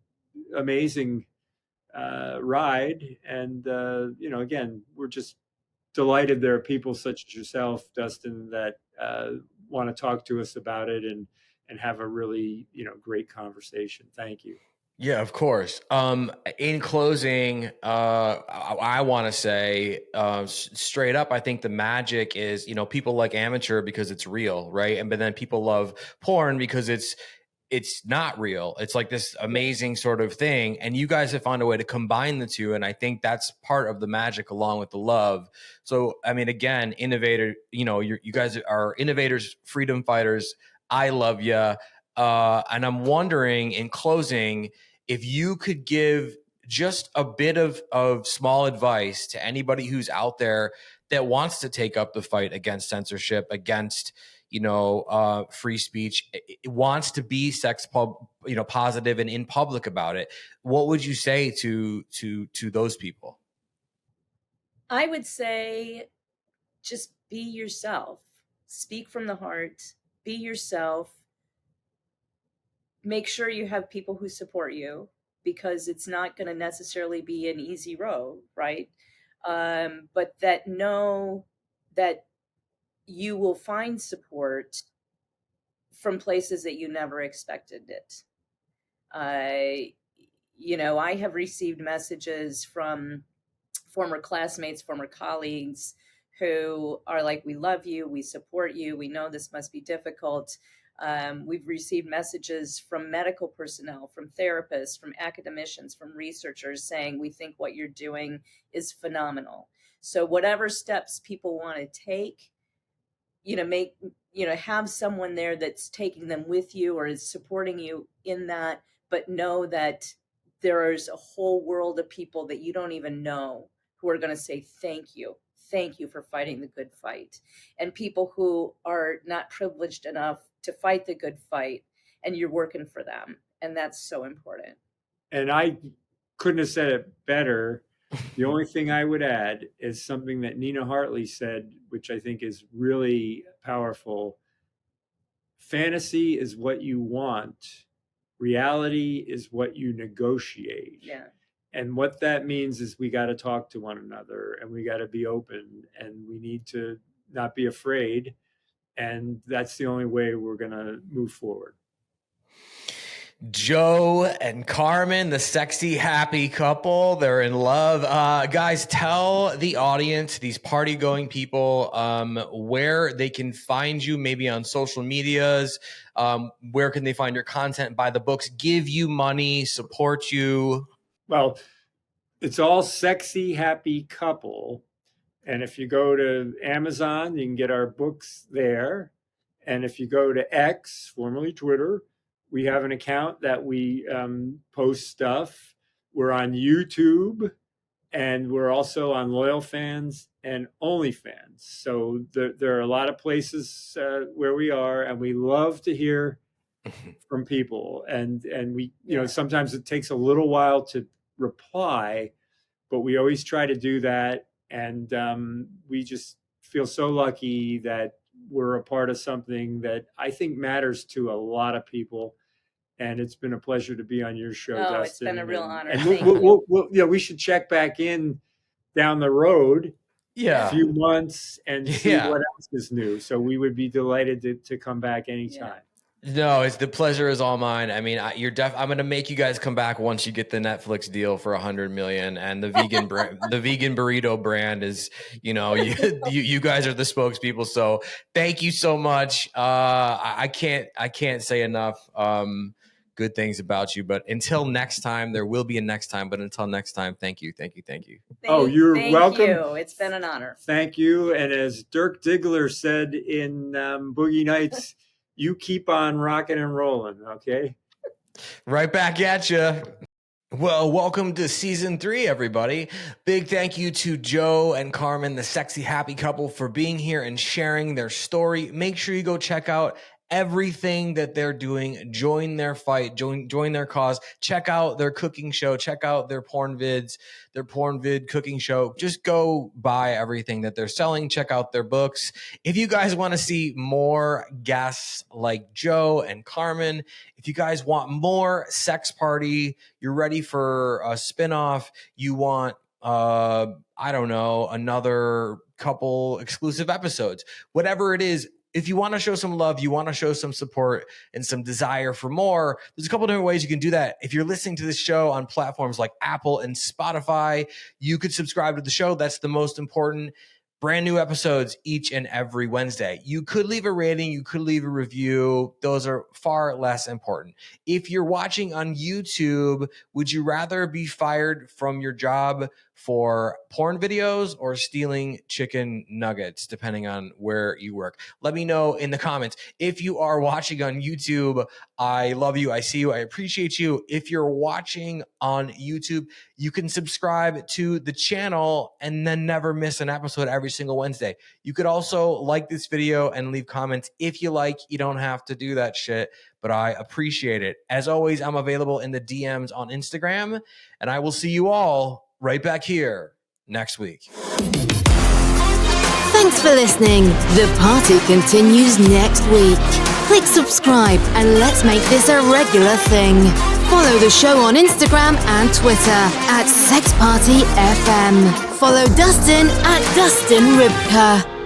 amazing ride. And, again, we're just delighted there are people such as yourself, Dustin, that want to talk to us about it and have a really, great conversation. Thank you. Yeah, of course. In closing, I want to say straight up, I think the magic is, people like amateur because it's real, right? But then people love porn because it's it's not real. It's like this amazing sort of thing. And you guys have found a way to combine the two. And I think that's part of the magic along with the love. So, I mean, again, innovator, you guys are innovators, freedom fighters. I love you. And I'm wondering, in closing, if you could give just a bit of small advice to anybody who's out there that wants to take up the fight against censorship, against free speech, it wants to be positive and in public about it. What would you say to those people? I would say just be yourself. Speak from the heart. Be yourself. Make sure you have people who support you, because it's not going to necessarily be an easy road, right? But know that you will find support from places that you never expected it. I have received messages from former classmates, former colleagues who are like, we love you, we support you, we know this must be difficult. We've received messages from medical personnel, from therapists, from academicians, from researchers saying, we think what you're doing is phenomenal. So whatever steps people want to take, have someone there that's taking them with you or is supporting you in that, but know that there's a whole world of people that you don't even know who are going to say, thank you for fighting the good fight. And people who are not privileged enough to fight the good fight, and you're working for them. And that's so important. And I couldn't have said it better. The only thing I would add is something that Nina Hartley said, which I think is really powerful. Fantasy is what you want. Reality is what you negotiate. Yeah. And what that means is we got to talk to one another, and we got to be open, and we need to not be afraid. And that's the only way we're going to move forward. Joe and Carmen, the sexy, happy couple. They're in love. Guys, tell the audience, these party-going people, where they can find you, maybe on social medias. Where can they find your content, buy the books, give you money, support you? Well, it's all Sexy Happy Couple. And if you go to Amazon, you can get our books there. And if you go to X, formerly Twitter, we have an account that we post stuff. We're on YouTube, and we're also on Loyal Fans and OnlyFans. So there are a lot of places where we are, and we love to hear from people. And we, sometimes it takes a little while to reply, but we always try to do that. And we just feel so lucky that we're a part of something that I think matters to a lot of people. And it's been a pleasure to be on your show, Dustin. It's been a real honor. And we should check back in down the road, a few months, and see what else is new. So we would be delighted to come back anytime. No, the pleasure is all mine. I mean, I'm going to make you guys come back once you get the Netflix deal for $100 million, and the vegan the vegan burrito brand is, you guys are the spokespeople. So thank you so much. I can't say enough good things about you. But until next time, there will be a next time. But until next time, thank you. You're welcome. Thank you. It's been an honor. Thank you. And as Dirk Diggler said in Boogie Nights, you keep on rocking and rolling, okay? Right back at you. Well, welcome to season 3, everybody. Big thank you to Joe and Carmen, the sexy, happy couple, for being here and sharing their story. Make sure you go check out everything that they're doing. Join their fight, join their cause. Check out their cooking show. Check out their porn vids, their porn vid cooking show. Just go buy everything that they're selling. Check out their books. If you guys want to see more guests like Joe and Carmen, if you guys want more sex party, you're ready for a spinoff, you want another couple exclusive episodes, whatever it is. If you want to show some love, you want to show some support and some desire for more, there's a couple different ways you can do that. If you're listening to this show on platforms like Apple and Spotify, you could subscribe to the show. That's the most important. Brand new episodes each and every Wednesday. You could leave a rating, you could leave a review. Those are far less important. If you're watching on YouTube, would you rather be fired from your job for porn videos or stealing chicken nuggets, depending on where you work? Let me know in the comments. If you are watching on YouTube, I love you. I see you. I appreciate you. If you're watching on YouTube, you can subscribe to the channel and then never miss an episode every single Wednesday. You could also like this video and leave comments if you like. You don't have to do that shit, but I appreciate it. As always, I'm available in the DMs on Instagram, and I will see you all right back here next week. Thanks for listening. The party continues next week. Click subscribe and let's make this a regular thing. Follow the show on Instagram and Twitter @SexPartyFM. Follow Dustin @DustinRybka.